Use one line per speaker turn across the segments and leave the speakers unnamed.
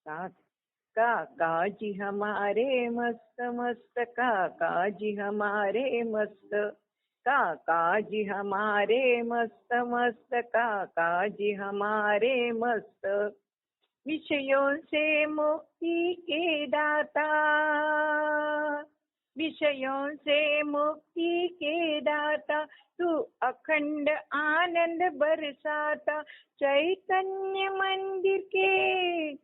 का काका जी हमारे मस्त मस्त, काका जी हमारे मस्त, काका जी हमारे मस्त मस्त, काका जी हमारे मस्त। विषयों से मुक्ति के दाता, विषयों से मुक्ति के दाता, तू अखंड आनंद बरसाता। चैतन्य मंदिर के,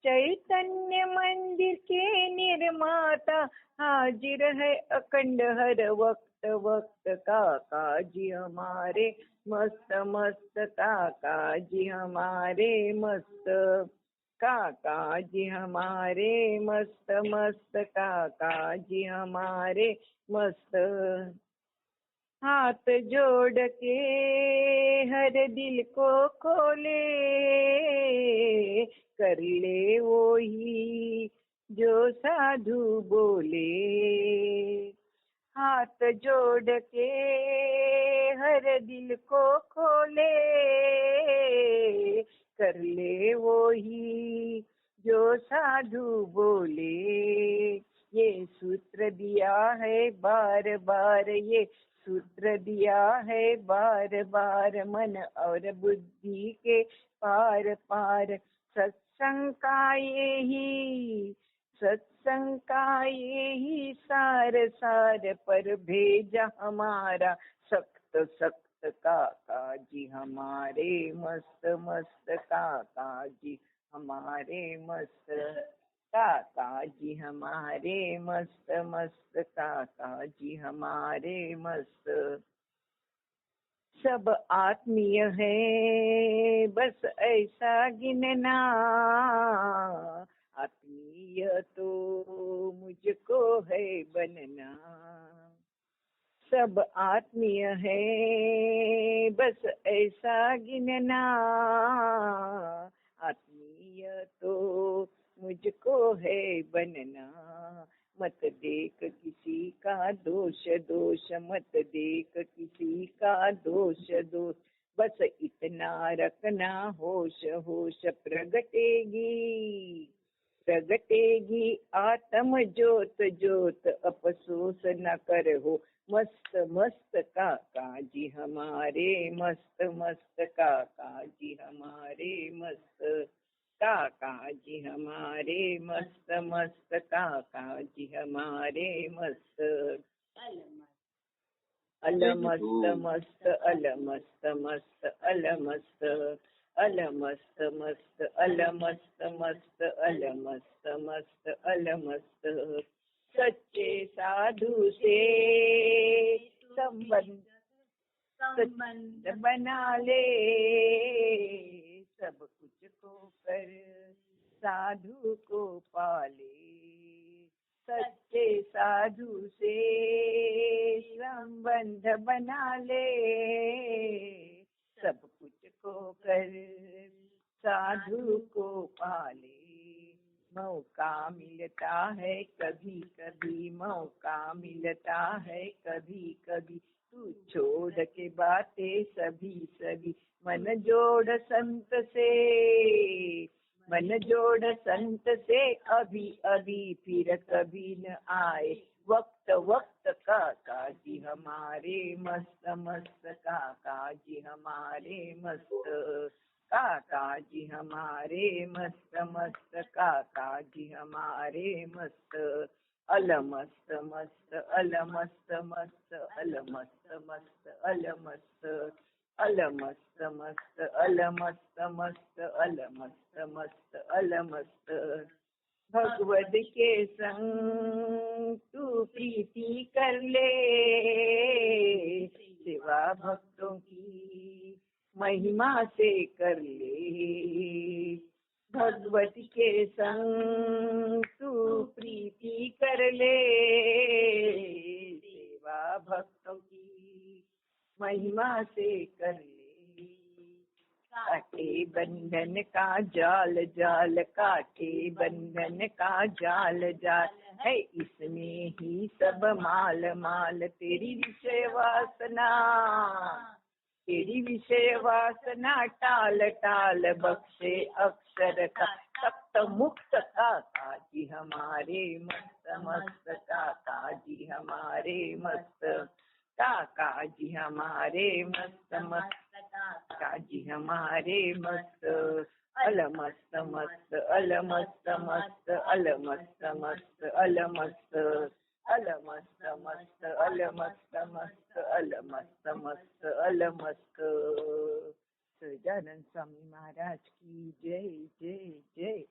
चैतन्य मंदिर के निर्माता, हाजिर है अखंड हर वक्त वक्त। काका जी हमारे मस्त मस्त, काका जी हमारे मस्त, काका जी हमारे मस्त मस्त, काका जी हमारे मस्त। हाथ जोड़ के हर दिल को खोले, कर ले वो ही जो साधु बोले। हाथ जोड़ के हर दिल को खोले, कर ले वो ही जो साधु बोले। ये सूत्र दिया है बार बार, ये सूत्र दिया है बार बार, मन और बुद्धि के पार पार। सत्संग का यही, सत्संग का यही सार सार, पर भेजा हमारा सख्त सख्त। काका जी हमारे मस्त मस्त, काका जी हमारे मस्त, काका जी हमारे मस्त मस्त, काका जी हमारे मस्त। सब आत्मीय है बस ऐसा गिनना, आत्मीय तो मुझको है बनना। सब आत्मीय है बस ऐसा गिनना, आत्मीय तो मुझको है बनना। मत देख किसी का दोष दोष, मत देख किसी का दोष दोष, बस इतना रखना होश होश। प्रगटेगी प्रगटेगी आत्म ज्योत ज्योत, अफसोस न कर हो मस्त मस्त। काका जी हमारे मस्त मस्त, काका जी हमारे मस्त, काका जी हमारे मस्त मस्त, काका जी हमारे मस्त। अल मस्त मस्त, अल मस्त मस्त, अल मस्त, अल मस्त मस्त, अल मस्त मस्त, अल मस्त मस्त, अल मस्त। सच्चे साधु से संबंध बना ले, सब कुछ को कर साधु को पाले। सच्चे साधु से संबंध बना ले, सब कुछ को कर साधु को पाले। मौका मिलता है कभी कभी, मौका मिलता है कभी कभी, तू छोड़ के बातें सभी सभी। मन जोड़ संत से, मन जोड़ संत से अभी अभी, फिर कभी न आए वक्त वक्त। काका जी हमारे मस्त मस्त, काका जी हमारे मस्त, काका जी हमारे मस्त मस्त, काका जी हमारे मस्त। अल मस्त मस्त, अल मस्त मस्त, अल मस्त मस्त, अल मस्त, अल मस्त मस्त, अल मस्त मस्त, अल मस्त मस्त, अल मस्त। भगवत के संग तू प्रीति कर ले, सेवा भक्तों की महिमा से कर ले। भगवत के संग तू प्रीति कर ले, सेवा भक्तों की महिमा से कर ले। काटे बंधन का जाल जाल, काटे बंधन का जाल जाल है, इसमें ही सब माल माल। तेरी विषय वासना, तेरी विषय वासना टाल टाल बख्शे अक्षर का सप्त मुक्त काका जी हमारे मस्त मस्त काका जी हमारे मस्त काका जी हमारे मस्त मस्त काका जी हमारे मस्त अल मस्त मस्त अल मस्त मस्त अल मस्त मस्त अल मस्त अल मस्त मस्त अल मस्त मस्त अल मस्त मस्त अल मस्त। सहजानंद स्वामी महाराज की जय जय जय।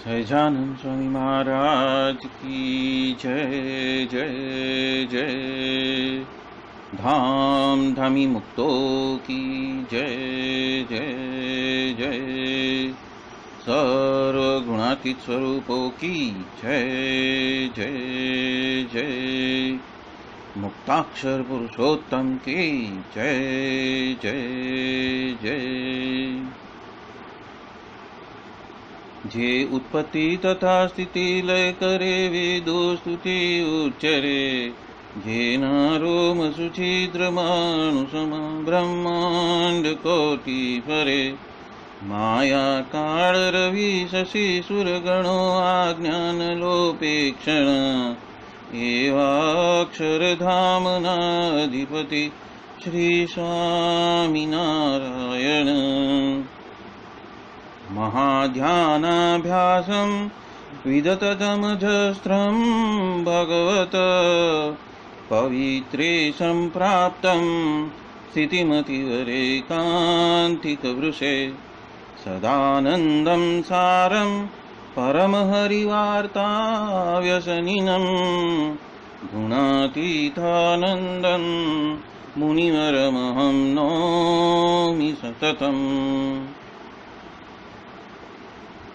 सहजानंद स्वामी महाराज की जय जय जय। धाम धामी मुक्तों की जय जय जय। सर्वगुणातीत स्वरूपों की जय जय जय। मुक्ताक्षर पुरुषोत्तम की जय जय जय। जे उत्पत्ति तथा स्थिति लय करे वेदो स्तुति उच्चरे। जे नारोम सुछिद्र मानुषम ब्रह्मांड कोटि परे। माया काल रवि शशि सुर गणो आज्ञान लोपेक्षण। एवाक्षर धामनाधिपति श्री स्वामी नारायण। महाध्यानाभ्यासं विदततमजस्त्रं भगवत पवित्रे सम्प्राप्तं स्थितिमतिवरेकान्तिकवृषे। सदानन्दं सारं परमहरिवार्ताव्यसनिनं। गुणातीतानन्दं मुनिवरमहं नौमि सततम्।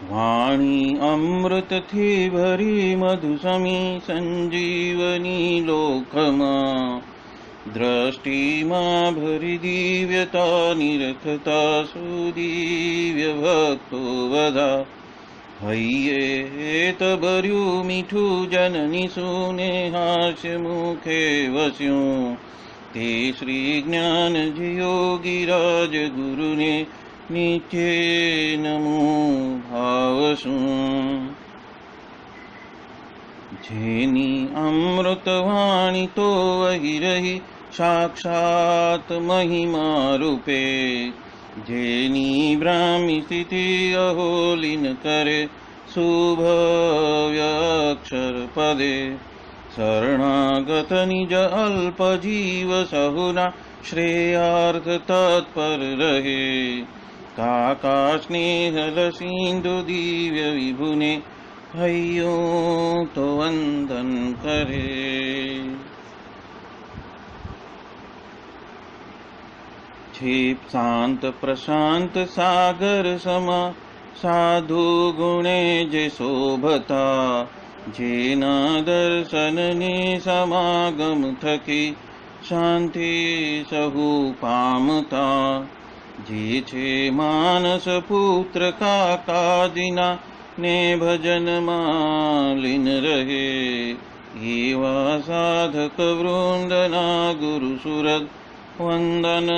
वाणी अमृत थी भरी मधुसमी संजीवनी लोकमा दृष्टि मां भरी दिव्यता निरखता सुदिव्य भक्तो वधा हइये तबर्यु मीठू जननी सुने हास्य मुखे वस्यों ते श्री ज्ञान योगी राज गुरु ने नीचे नमो भावसु जेनी अमृतवाणी तो वही रही साक्षात महिमा रूपे जेनी ब्राह्मी स्थिति अहोलिन करे शुभव्यक्षर पदे शरणागत निज अल्प जीव सहुना श्रेयार्थ तत्पर रहे काका स्नेहल सिंधु दिव्य विभुने हइयो तो वंदन करे क्षिप शांत प्रशांत सागर समा साधु गुणे जे शोभता जेना दर्शन ने समागम थकी शांति सहु पामता जे छे मानस पुत्र काकादिना ने भजन मालिन रहे एवा साधक वृंदना गुरु सुरत वंदन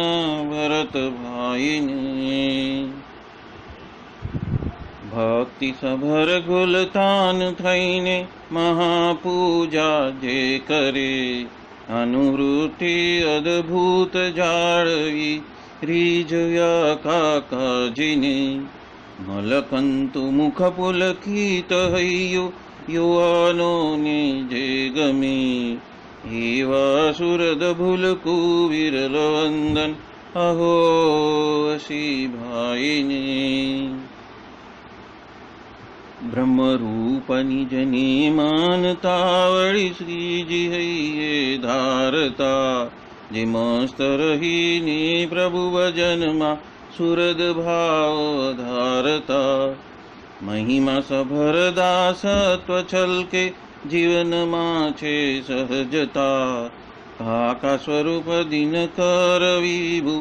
भरत भाईने भक्ति सभर गुलतान थईने महापूजा जे करे अनुवृत्ति अद्भुत जाळवी रीजया काकाजीने मलकंतु मुख पुलकित हइयो युवानो ने जे गमे एवा सुरद भुलकु विरल वंदन अहो असी भाईने ब्रह्म रूप निज ने मानता वळी श्रीजी हइये धारता जे मस्त रही ने प्रभु भजन मा सुरद भाव धारता महिमा सभर दासत्व छलके जीवन माछे सहजता काका स्वरूप दिन कर विभु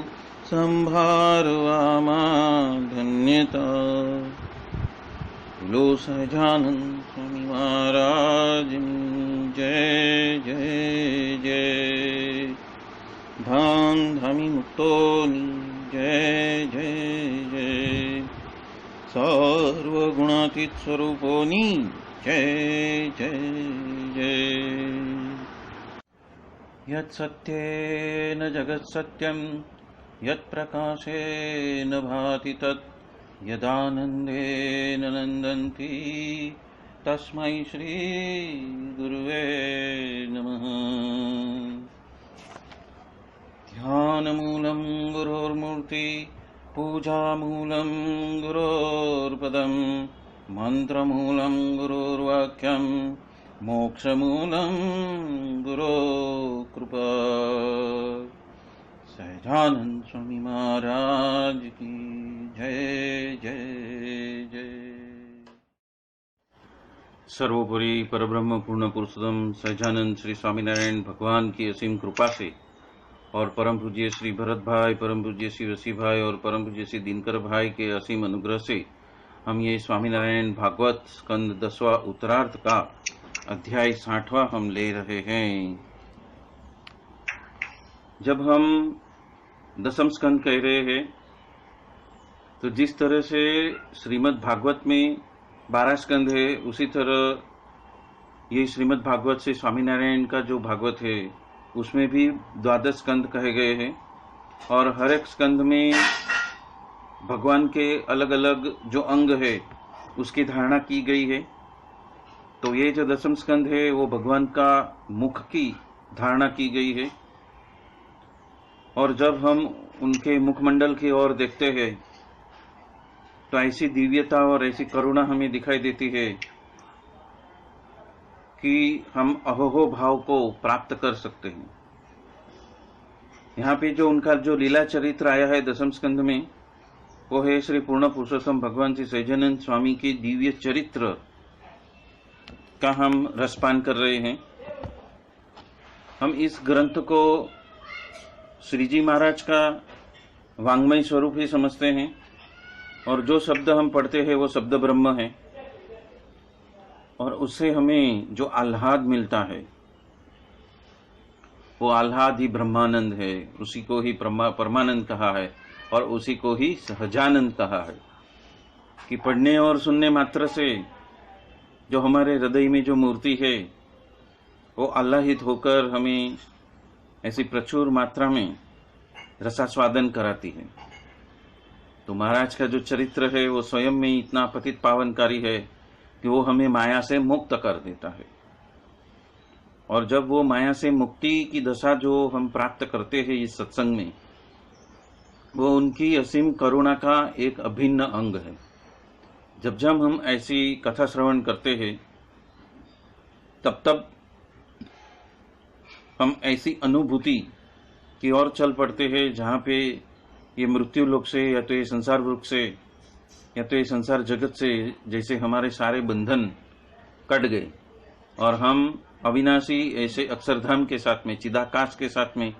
संभारवामा धन्यता लो सहजानंद स्वामी महाराज जय जय जय धाम धामी मुक्तोनी जय जय जय सर्वगुणातीत स्वरूपोनी जय जय जय यत् सत्येन जगत् सत्यं यत् प्रकाशेन भाति तत् यदानन्देन नन्दन्ति तस्मै श्री गुरुवे नमः ध्यानमूलं गुरोर्मूर्ति पूजामूलं गुरोर्पदं मंत्रमूलं गुरोर्वाक्यं मोक्षमूलं गुरो कृपा सहजानंद स्वामी महाराज की जय जय जय। सर्वोपरि परब्रह्म पूर्ण पुरुषोत्तम सहजानंद श्री स्वामीनारायण भगवान की असीम कृपा से और परम पूज्य श्री भरत भाई, परम पूज्य श्री वसी भाई और परम पूज्य श्री दिनकर भाई के असीम अनुग्रह से हम ये स्वामीनारायण भागवत स्कंद 10वां उत्तरार्ध का अध्याय 60वां हम ले रहे हैं। जब हम दसम स्कंद कह रहे हैं तो जिस तरह से श्रीमद् भागवत में 12 स्कंद है, उसी तरह ये श्रीमद् भागवत से स्वामीनारायण का जो भागवत है उसमें भी 12 स्कंद कहे गए हैं और हर एक स्कंद में भगवान के अलग अलग जो अंग है उसकी धारणा की गई है। तो ये जो दसम स्कंद है वो भगवान का मुख की धारणा की गई है और जब हम उनके मुखमंडल की ओर देखते हैं तो ऐसी दिव्यता और ऐसी करुणा हमें दिखाई देती है कि हम अहोहो भाव को प्राप्त कर सकते हैं। यहाँ पे जो उनका जो लीला चरित्र आया है दसम स्कंद में, वो है श्री पूर्ण पुरुषोत्तम भगवान श्री सहजानंद स्वामी के दिव्य चरित्र का हम रसपान कर रहे हैं। हम इस ग्रंथ को श्री जी महाराज का वांग्मय स्वरूप ही समझते हैं और जो शब्द हम पढ़ते हैं वो शब्द ब्रह्म है और उससे हमें जो आह्लाद मिलता है वो आह्लाद ही ब्रह्मानंद है। उसी को ही परमानंद कहा है और उसी को ही सहजानंद कहा है कि पढ़ने और सुनने मात्र से जो हमारे हृदय में जो मूर्ति है वो आह्लादित होकर हमें ऐसी प्रचुर मात्रा में रसास्वादन कराती है। तो महाराज का जो चरित्र है वो स्वयं में इतना पतित पावनकारी है कि वो हमें माया से मुक्त कर देता है। और जब वो माया से मुक्ति की दशा जो हम प्राप्त करते हैं इस सत्संग में, वो उनकी असीम करुणा का एक अभिन्न अंग है। जब जब हम ऐसी कथा श्रवण करते हैं तब तब हम ऐसी अनुभूति की ओर चल पड़ते हैं जहाँ पे ये मृत्यु लोक से या तो ये संसार वृक्ष से या तो ये संसार जगत से जैसे हमारे सारे बंधन कट गए और हम अविनाशी ऐसे अक्षरधाम के साथ में, चिदाकाश के साथ में,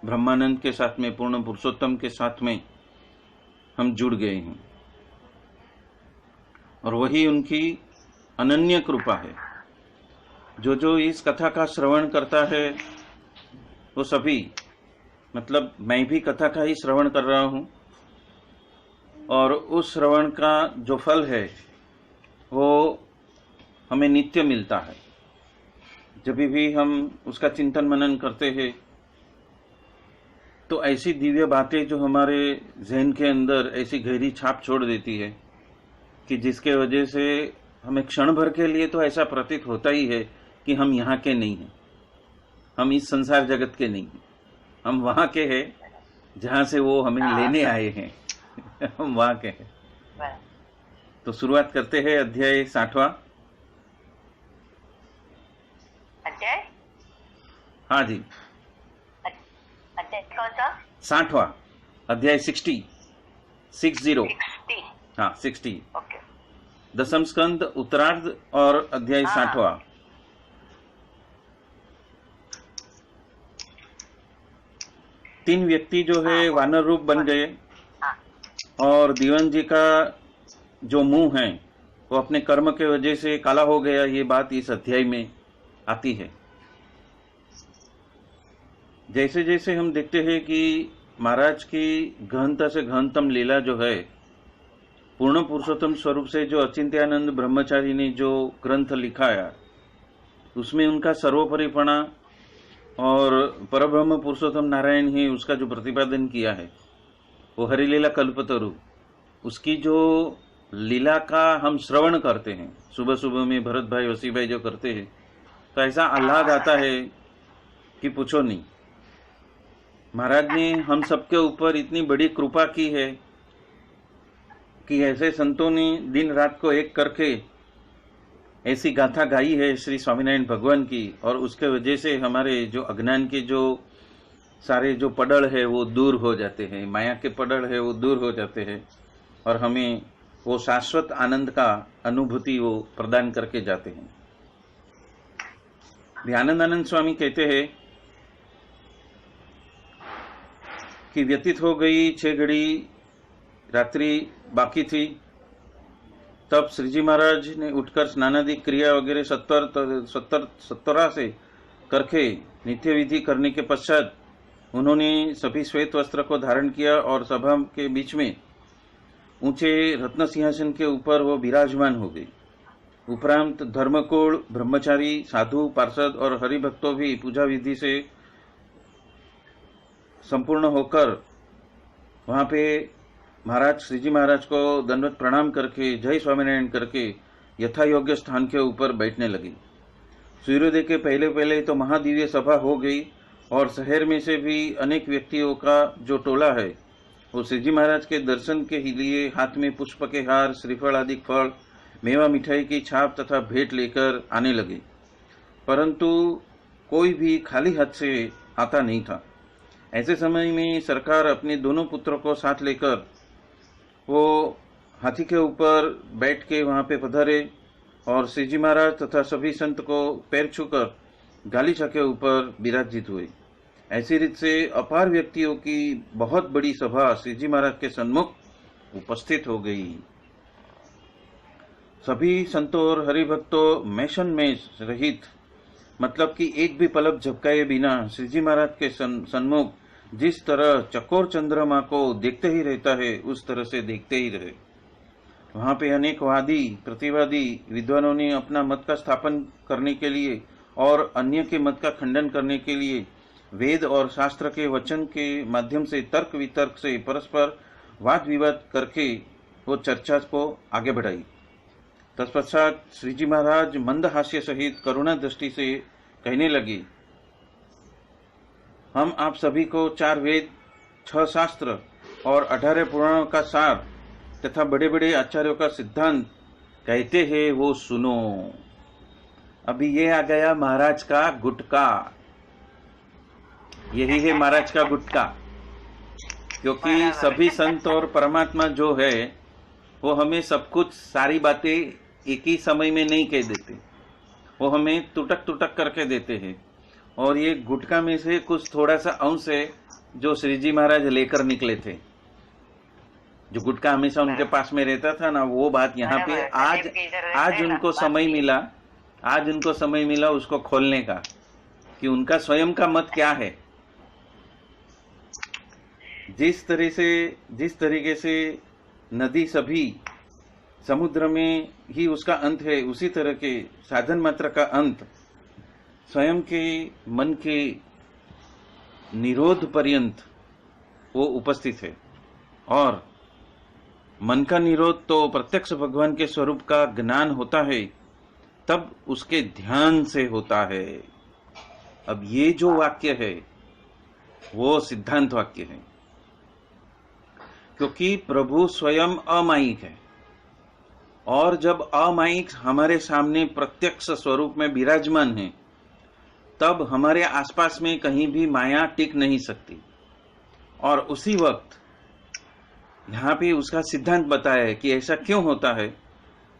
ब्रह्मानंद के साथ में, पूर्ण पुरुषोत्तम के साथ में हम जुड़ गए हैं। और वही उनकी अनन्य कृपा है। जो जो इस कथा का श्रवण करता है वो सभी, मतलब मैं भी कथा का ही श्रवण कर रहा हूं और उस श्रवण का जो फल है वो हमें नित्य मिलता है। जब भी हम उसका चिंतन मनन करते हैं तो ऐसी दिव्य बातें जो हमारे जहन के अंदर ऐसी गहरी छाप छोड़ देती है कि जिसके वजह से हमें क्षण भर के लिए तो ऐसा प्रतीत होता ही है कि हम यहाँ के नहीं हैं, हम इस संसार जगत के नहीं हैं, हम वहां के हैं जहां से वो हमें लेने आए हैं। हम वहां के हैं। तो शुरुआत करते हैं अध्याय 60वां।
अध्याय?
हाँ जी,
अध्याय कौन सा?
60वां अध्याय 60। हाँ 60।
ओके।
दसम स्कंद उत्तरार्ध और अध्याय 60वां। तीन व्यक्ति जो है वानर रूप बन गए और दीवान जी का जो मुंह है वो अपने कर्म के वजह से काला हो गया। ये बात इस अध्याय में आती है। जैसे जैसे हम देखते हैं कि महाराज की गहनता से गहनतम लीला जो है, पूर्ण पुरुषोत्तम स्वरूप से जो अचिंत्यानंद ब्रह्मचारी ने जो ग्रंथ लिखाया उसमें उनका सर्वोपरिपणा और परब्रह्म पुरुषोत्तम नारायण ही उसका जो प्रतिपादन किया है वो हरिलीला कल्पतरु, उसकी जो लीला का हम श्रवण करते हैं सुबह सुबह में, भरत भाई वसी भाई जो करते हैं, तो ऐसा आह्लाद आता है कि पूछो नहीं। महाराज ने हम सबके ऊपर इतनी बड़ी कृपा की है कि ऐसे संतों ने दिन रात को एक करके ऐसी गाथा गाई है श्री स्वामीनारायण भगवान की, और उसके वजह से हमारे जो अज्ञान के जो सारे जो पड़ल है वो दूर हो जाते हैं, माया के पड़ल है वो दूर हो जाते हैं और हमें वो शाश्वत आनंद का अनुभूति वो प्रदान करके जाते हैं। ध्यानंदानंद स्वामी कहते हैं कि व्यतीत हो गई 6 घड़ी रात्रि बाकी थी, तब श्रीजी महाराज ने उठकर स्नानादि क्रिया वगैरह 70 से करके नित्य विधि करने के पश्चात उन्होंने सभी श्वेत वस्त्र को धारण किया और सभा के बीच में ऊंचे रत्न सिंहासन के ऊपर वो विराजमान हो गई। उपरांत धर्मकुल, ब्रह्मचारी, साधु, पार्षद और हरिभक्तों भी पूजा विधि से संपूर्ण होकर वहां पे महाराज श्रीजी महाराज को दंडवत प्रणाम करके जय स्वामीनारायण करके यथा योग्य स्थान के ऊपर बैठने लगे। सूर्योदय के पहले पहले तो महादिव्य सभा हो गई और शहर में से भी अनेक व्यक्तियों का जो टोला है वो श्रीजी महाराज के दर्शन के लिए हाथ में पुष्प के हार, श्रीफल आदि फल, मेवा मिठाई की छाप तथा भेंट लेकर आने लगे, परंतु कोई भी खाली हाथ से आता नहीं था। ऐसे समय में सरकार अपने दोनों पुत्रों को साथ लेकर वो हाथी के ऊपर बैठ के वहां पे पधारे और श्री जी महाराज तथा सभी संत को पैर छूकर गालीचा के ऊपर विराजित हुए। ऐसी रीत से अपार व्यक्तियों की बहुत बड़ी सभा श्री जी महाराज के सन्मुख उपस्थित हो गई। सभी संतों और हरिभक्तों मेशन में रहित, मतलब कि एक भी पलक झपकाए बिना श्री जी महाराज के सन्मुख जिस तरह चकोर चंद्रमा को देखते ही रहता है, उस तरह से देखते ही रहे। वहां पे अनेक वादी प्रतिवादी विद्वानों ने अपना मत का स्थापन करने के लिए और अन्य के मत का खंडन करने के लिए वेद और शास्त्र के वचन के माध्यम से तर्क वितर्क से परस्पर वाद विवाद करके वो चर्चा को आगे बढ़ाई। तत्पश्चात श्री जी महाराज मंद हास्य सहित करुणा दृष्टि से कहने लगे, हम आप सभी को 4 वेद, 6 शास्त्र और 18 पुराणों का सार तथा बड़े बड़े आचार्यों का सिद्धांत कहते हैं, वो सुनो। अभी ये आ गया महाराज का गुटका। यही है महाराज का गुटका, क्योंकि सभी संत और परमात्मा जो है वो हमें सब कुछ सारी बातें एक ही समय में नहीं कह देते, वो हमें तुटक तुटक करके देते हैं। और ये गुटका में से कुछ थोड़ा सा अंश है जो श्री जी महाराज लेकर निकले थे। जो गुटका हमेशा उनके पास में रहता था ना, वो बात यहाँ पे आज उनको समय मिला उसको खोलने का, कि उनका स्वयं का मत क्या है। जिस तरीके से नदी सभी समुद्र में ही उसका अंत है, उसी तरह के साधन मात्र का अंत स्वयं के मन के निरोध पर्यंत वो उपस्थित है। और मन का निरोध तो प्रत्यक्ष भगवान के स्वरूप का ज्ञान होता है, तब उसके ध्यान से होता है। अब ये जो वाक्य है वो सिद्धांत वाक्य है, क्योंकि प्रभु स्वयं अमायिक है, और जब अमायिक हमारे सामने प्रत्यक्ष स्वरूप में विराजमान है, तब हमारे आसपास में कहीं भी माया टिक नहीं सकती। और उसी वक्त यहाँ पे उसका सिद्धांत बताया है कि ऐसा क्यों होता है,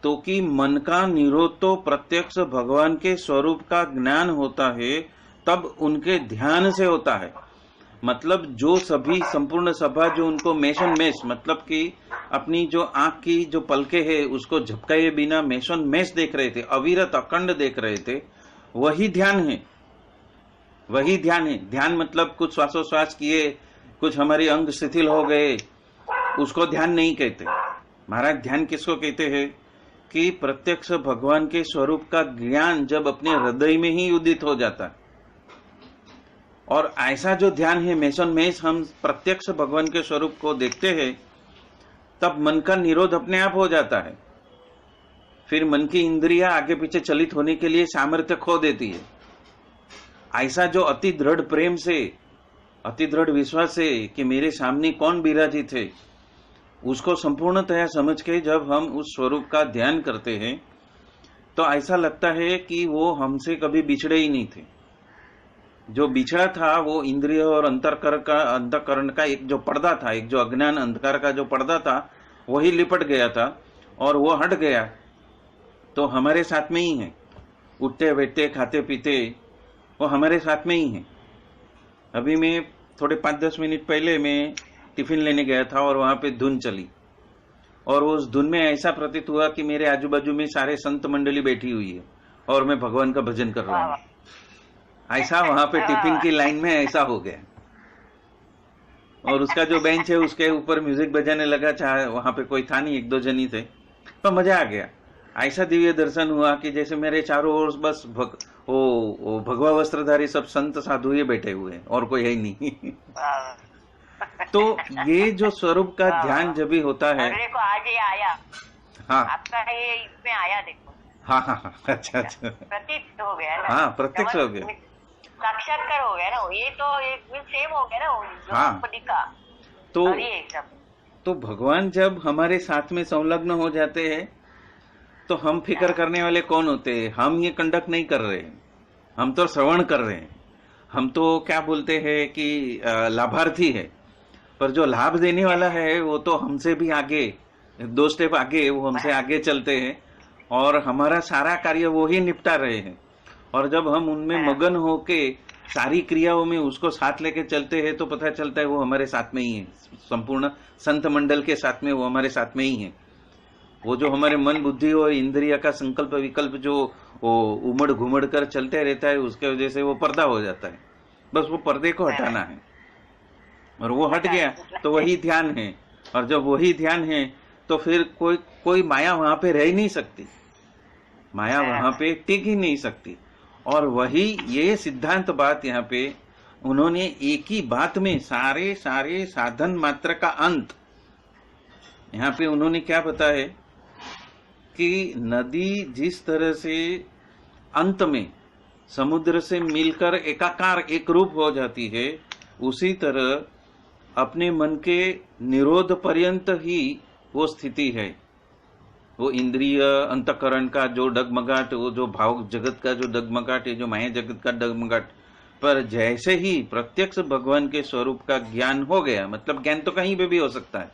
तो कि मन का निरोध तो प्रत्यक्ष भगवान के स्वरूप का ज्ञान होता है, तब उनके ध्यान से होता है। मतलब जो सभी संपूर्ण सभा जो उनको मेशन मेश, मतलब कि अपनी जो आंख की जो पलके है उसको झपकाए बिना मेशन मेश देख रहे थे, अविरत अखंड देख रहे थे, वही ध्यान है। वही ध्यान है। ध्यान मतलब कुछ श्वासोश्वास किए, कुछ हमारे अंग शिथिल हो गए, उसको ध्यान नहीं कहते। महाराज ध्यान किसको कहते हैं कि प्रत्यक्ष भगवान के स्वरूप का ज्ञान जब अपने हृदय में ही उदित हो जाता है। और ऐसा जो ध्यान है मेशन मेश, हम प्रत्यक्ष भगवान के स्वरूप को देखते हैं, तब मन का निरोध अपने आप हो जाता है। फिर मन की इंद्रियां आगे पीछे चलित होने के लिए सामर्थ्य खो देती है। ऐसा जो अति दृढ़ प्रेम से, अति दृढ़ विश्वास से कि मेरे सामने कौन विराजित है, उसको संपूर्णतया समझ के जब हम उस स्वरूप का ध्यान करते हैं, तो ऐसा लगता है कि वो हमसे कभी बिछड़े ही नहीं थे। जो बिछड़ा था वो इंद्रिय और अंतःकरण का एक जो पर्दा था, एक जो अज्ञान अंधकार का जो पर्दा था, वही लिपट गया था और वो हट गया, तो हमारे साथ में ही है। उठते बैठते खाते पीते वो हमारे साथ में ही है। अभी मैं थोड़े 5-10 मिनट पहले मैं टिफिन लेने गया था और वहां पे धुन चली, और उस धुन में ऐसा प्रतीत हुआ कि मेरे आजू बाजू में सारे संत मंडली बैठी हुई है और मैं भगवान का भजन कर रहा हूँ। ऐसा वहां पे टिफिन की लाइन में ऐसा हो गया। और उसका जो बेंच है उसके ऊपर म्यूजिक बजाने लगा, चाहे वहां पे कोई था नहीं, 1-2 जन ही थे, तो मजा आ गया। ऐसा दिव्य दर्शन हुआ कि जैसे मेरे चारों ओर बस भगवा वस्त्रधारी सब संत साधु ये बैठे हुए हैं और कोई है ही नहीं। तो ये जो स्वरूप का ध्यान जब भी होता है,
देखो आज ये आया,
हाँ
आपका ये इसमें आया, देखो
हाँ, अच्छा
प्रतीत हो गया ना,
हाँ, प्रत्यक्ष हो गया,
साक्षात्कार हो गया ना, ये तो एक सेम हो गया ना,
हाँ।
दिखा
तो भगवान जब हमारे साथ में संलग्न हो जाते हैं, तो हम फिक्र करने वाले कौन होते हैं? हम ये कंडक्ट नहीं कर रहे हैं, हम तो श्रवण कर रहे हैं, हम तो क्या बोलते हैं कि लाभार्थी है। पर जो लाभ देने वाला है वो तो हमसे भी आगे, 2 स्टेप आगे, वो हमसे आगे चलते हैं और हमारा सारा कार्य वो ही निपटा रहे हैं। और जब हम उनमें मगन होके सारी क्रियाओं में उसको साथ लेके चलते हैं तो पता चलता है वो हमारे साथ में ही है, संपूर्ण संत मंडल के साथ में वो हमारे साथ में ही है। वो जो हमारे मन बुद्धि और इंद्रिय का संकल्प विकल्प जो वो उमड़ घुमड़ कर चलते रहता है, उसके वजह से वो पर्दा हो जाता है। बस वो पर्दे को हटाना है और वो हट गया तो वही ध्यान है। और जब वही ध्यान है तो फिर कोई माया वहां पे रह ही नहीं सकती, माया वहां पे टिक ही नहीं सकती। और वही ये सिद्धांत बात यहाँ पे उन्होंने एक ही बात में सारे साधन मात्र का अंत, यहाँ पे उन्होंने क्या बताया कि नदी जिस तरह से अंत में समुद्र से मिलकर एकाकार एक रूप हो जाती है, उसी तरह अपने मन के निरोध पर्यंत ही वो स्थिति है। वो इंद्रिय अंतकरण का जो डगमगाट, वो जो भाव जगत का जो डगमगाट है, जो माया जगत का डगमगाट, पर जैसे ही प्रत्यक्ष भगवान के स्वरूप का ज्ञान हो गया, मतलब ज्ञान तो कहीं पे भी हो सकता है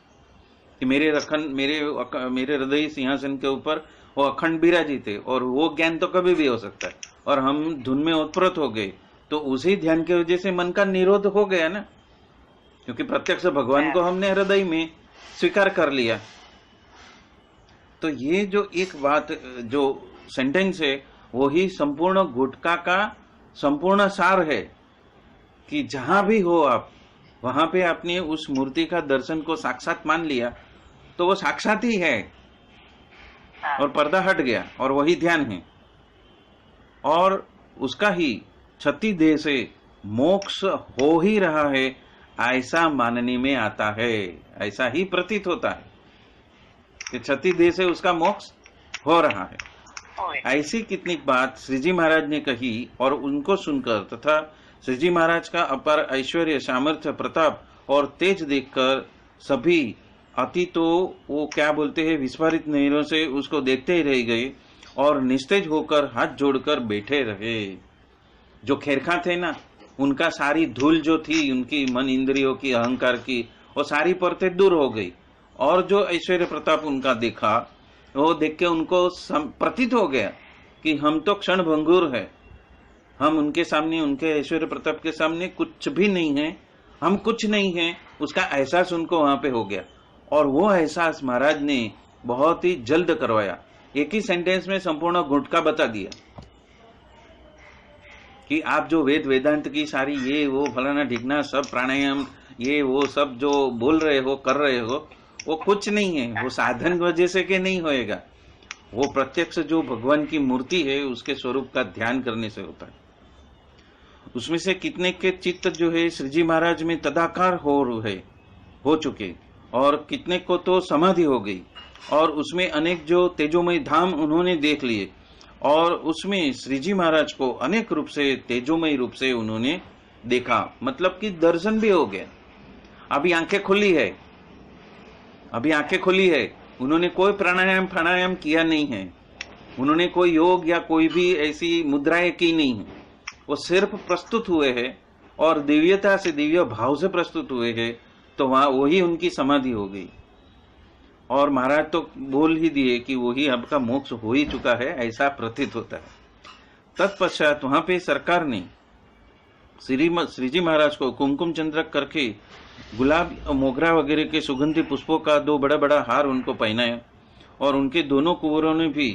कि मेरे हृदय सिंहासन के ऊपर वो अखंड विराजित थे, और वो ज्ञान तो कभी भी हो सकता है। और हम धुन में उत्प्रोत हो गए तो उसी ध्यान की वजह से मन का निरोध हो गया ना, क्योंकि प्रत्यक्ष भगवान को हमने हृदय में स्वीकार कर लिया। तो ये जो एक बात, जो सेंटेंस है, वो ही संपूर्ण गुटका का संपूर्ण सार है कि जहां भी हो आप, वहां पे आपने उस मूर्ति का दर्शन को साक्षात मान लिया तो वो साक्षात ही है और पर्दा हट गया और वही ध्यान है। और उसका ही 36 देह से मोक्ष हो ही रहा है, ऐसा मानने में आता है, ऐसा ही प्रतीत होता है कि 36 देह से उसका मोक्ष हो रहा है। ऐसी कितनी बात श्रीजी महाराज ने कही और उनको सुनकर तथा श्रीजी महाराज का अपार ऐश्वर्य, सामर्थ्य, प्रताप और तेज देखकर सभी अति तो वो क्या बोलते हैं विस्फारित नयनों से उसको देखते ही रह गए और निस्तेज होकर हाथ जोड़कर बैठे रहे। जो खेरखा थे ना, उनका सारी धूल जो थी उनकी मन इंद्रियों की, अहंकार की, वो सारी परतें दूर हो गई। और जो ऐश्वर्य प्रताप उनका देखा, वो देख के उनको प्रतीत हो गया कि हम तो क्षण भंगुर है, हम उनके सामने, उनके ऐश्वर्य प्रताप के सामने कुछ भी नहीं है, हम कुछ नहीं है। उसका एहसास उनको वहां पे हो गया और वो एहसास महाराज ने बहुत ही जल्द करवाया। एक ही सेंटेंस में संपूर्ण गुटका बता दिया कि आप जो वेदांत की सारी ये वो फलाना ढिकना सब प्राणायाम ये वो सब जो बोल रहे हो, कर रहे हो, वो कुछ नहीं है, वो साधन वजह से के नहीं होएगा, वो प्रत्यक्ष जो भगवान की मूर्ति है उसके स्वरूप का ध्यान करने से होता है। उसमें से कितने के चित्त जो है श्रीजी महाराज में तदाकार हो चुके और कितने को तो समाधि हो गई और उसमें अनेक जो तेजोमय धाम उन्होंने देख लिए और उसमें श्रीजी महाराज को अनेक रूप से तेजोमय रूप से उन्होंने देखा, मतलब कि दर्शन भी हो गया। अभी आंखें खुली है, उन्होंने कोई प्राणायाम किया नहीं है, उन्होंने कोई योग या कोई भी ऐसी मुद्राएं की नहीं है, वो सिर्फ प्रस्तुत हुए हैं और दिव्यता से, दिव्य भाव से प्रस्तुत हुए हैं, तो वहां वही उनकी समाधि हो गई। और महाराज तो बोल ही दिए कि वही आपका मोक्ष हो ही चुका है, ऐसा प्रतीत होता है। तत्पश्चात वहां पे सरकार ने श्रीजी महाराज को कुमकुम चंद्रक करके गुलाब और मोगरा वगैरह के सुगंधी पुष्पों का 2 बड़ा बड़ा हार उनको पहनाया और उनके दोनों कुंवरों ने भी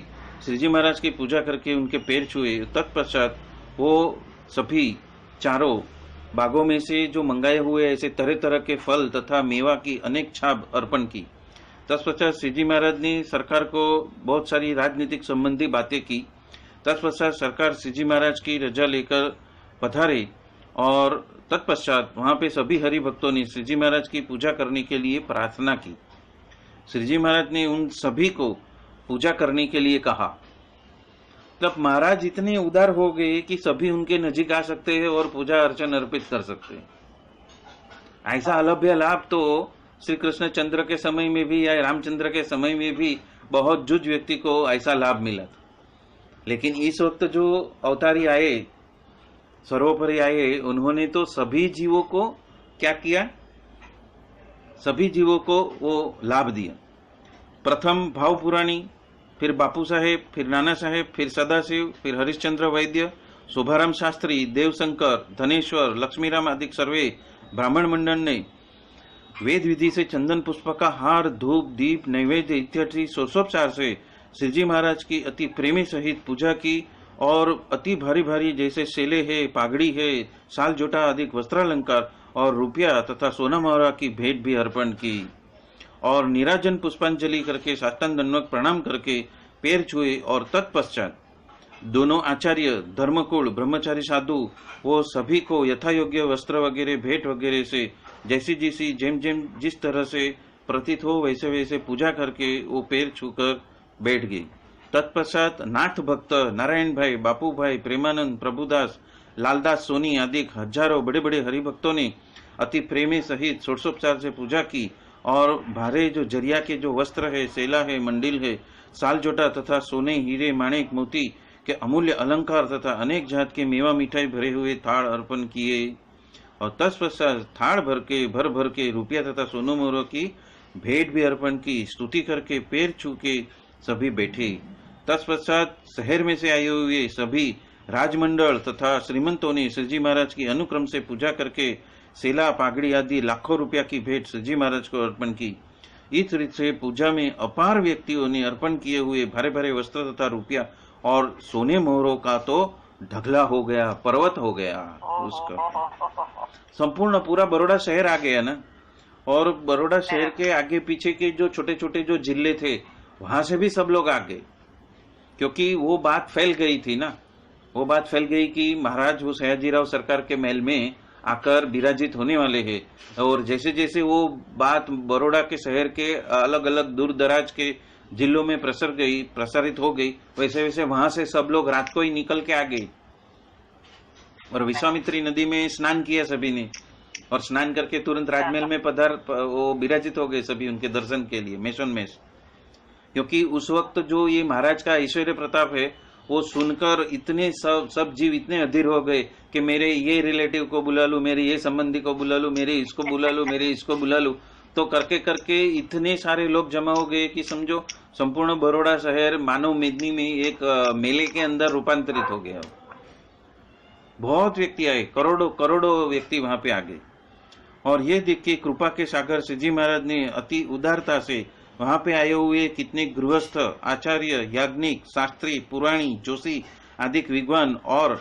श्रीजी महाराज की पूजा करके उनके पैर छुए। तत्पश्चात वो सभी चारों बागों में से जो मंगाए हुए ऐसे तरह तरह के फल तथा मेवा की अनेक छाप अर्पण की। तत्पश्चात श्रीजी महाराज ने सरकार को बहुत सारी राजनीतिक संबंधी बातें की। तत्पश्चात सरकार श्रीजी महाराज की रजा लेकर पधारे और तत्पश्चात वहां पे सभी हरि भक्तों ने श्रीजी महाराज की पूजा करने के लिए प्रार्थना की। श्रीजी महाराज ने उन सभी को पूजा करने के लिए कहा। तब महाराज इतने उदार हो गए कि सभी उनके नजीक आ सकते हैं और पूजा अर्चन अर्पित कर सकते हैं। ऐसा अलभ्य लाभ तो श्री कृष्ण चंद्र के समय में भी या रामचंद्र के समय में भी बहुत जुज व्यक्ति को ऐसा लाभ मिला था, लेकिन इस वक्त जो अवतारी आए, सर्वोपरि आए, उन्होंने तो सभी जीवों को क्या किया, सभी जीवों को वो लाभ दिया। प्रथम भाव पुराणी, फिर बापू साहेब, फिर नाना साहेब, फिर सदाशिव, फिर हरिश्चंद्र वैद्य, शोभाराम शास्त्री, देवशंकर, धनेश्वर, लक्ष्मीराम आदि सर्वे ब्राह्मण मंडल ने वेद विधि से चंदन पुष्प का हार, धूप, दीप, नैवेद्य इत्यादि षोडशोपचार से श्री जी महाराज की अति प्रेमी सहित पूजा की और अति भारी भारी जैसे शेले है, पागड़ी है, साल जोटा आदि वस्त्रालंकार और रुपया तथा सोना मोहरा की भेंट भी अर्पण की और निराजन पुष्पांजलि करके साष्टांग दंडवत प्रणाम करके पैर छुए और तत्पश्चात दोनों आचार्य, धर्मकुल, ब्रह्मचारी साधु वो सभी को यथा योग्य वस्त्र वगैरह भेंट वगैरह से जैसी जैसी जेम जेम जिस तरह से प्रतीत हो वैसे वैसे पूजा करके वो पैर छूकर बैठ गई। तत्पश्चात नाथ भक्त नारायण भाई, बापू भाई, प्रेमानंद, प्रभुदास, लालदास सोनी आदि हजारों बड़े बड़े हरिभक्तों ने अति प्रेमी सहित षोडशोपचार से पूजा की और भारे जो जरिया के जो वस्त्र है, सेला है, मंडिल है, साल जोटा तथा सोने, हीरे, माणिक, मोती के अमूल्य अलंकार तथा अनेक जात के मेवा मिठाई भरे हुए थाल अर्पण किए और तत्पश्चात थाल भर भर के रुपया तथा सोनू मोहरों की भेंट भी अर्पण की। स्तुति करके पैर छू के सभी बैठे। तत्पश्चात शहर में से आए हुए सभी राजमंडल तथा श्रीमंतों ने श्री जी महाराज की अनुक्रम से पूजा करके सेला, पागड़ी आदि लाखों रुपया की भेंट श्री जी महाराज को अर्पण की। इस रीत से पूजा में अपार व्यक्तियों ने अर्पण किए हुए भारे भारे वस्त्र तथा रुपया और सोने मोहरों का तो ढगला हो गया, पर्वत हो गया उसका। संपूर्ण पूरा बड़ौदा शहर आ गया ना, और बड़ौदा शहर के आगे पीछे के जो छोटे छोटे जो जिले थे वहां से भी सब लोग आ गए, क्योंकि वो बात फैल गई थी ना। वो बात फैल गई कि महाराज वो सयाजीराव सरकार के महल में आकर विराजित होने वाले हैं। और जैसे जैसे वो बात बड़ौदा के शहर के अलग अलग दूर दराज के जिलों में प्रसारित हो गई, वैसे वैसे वहां से सब लोग रात को ही निकल के आ गए और विश्वामित्री नदी में स्नान किया सभी ने, और स्नान करके तुरंत राजमहल में वो विराजित हो गए सभी उनके दर्शन के लिए मेषों में। क्योंकि उस वक्त जो ये महाराज का ऐश्वर्य प्रताप है वो सुनकर इतने सब जीव इतने अधीर हो गए कि मेरे ये रिलेटिव को बुला लूं, मेरे ये संबंधी को बुला लूं, मेरे इसको बुला लूं, मेरे इसको बुला लूं, तो करके करके इतने सारे लोग जमा हो गए कि समझो संपूर्ण बड़ौदा शहर मानव मेदिनी में एक मेले के अंदर रूपांतरित हो गया। बहुत व्यक्ति आए, करोड़ों करोड़ों व्यक्ति वहां पे आ गए। और ये देख के कृपा के सागर श्री जी महाराज ने अति उदारता से वहां पे आए हुए कितने गृहस्थ, आचार्य, याज्ञिक, शास्त्री, पुराणी, जोशी आदि विद्वान और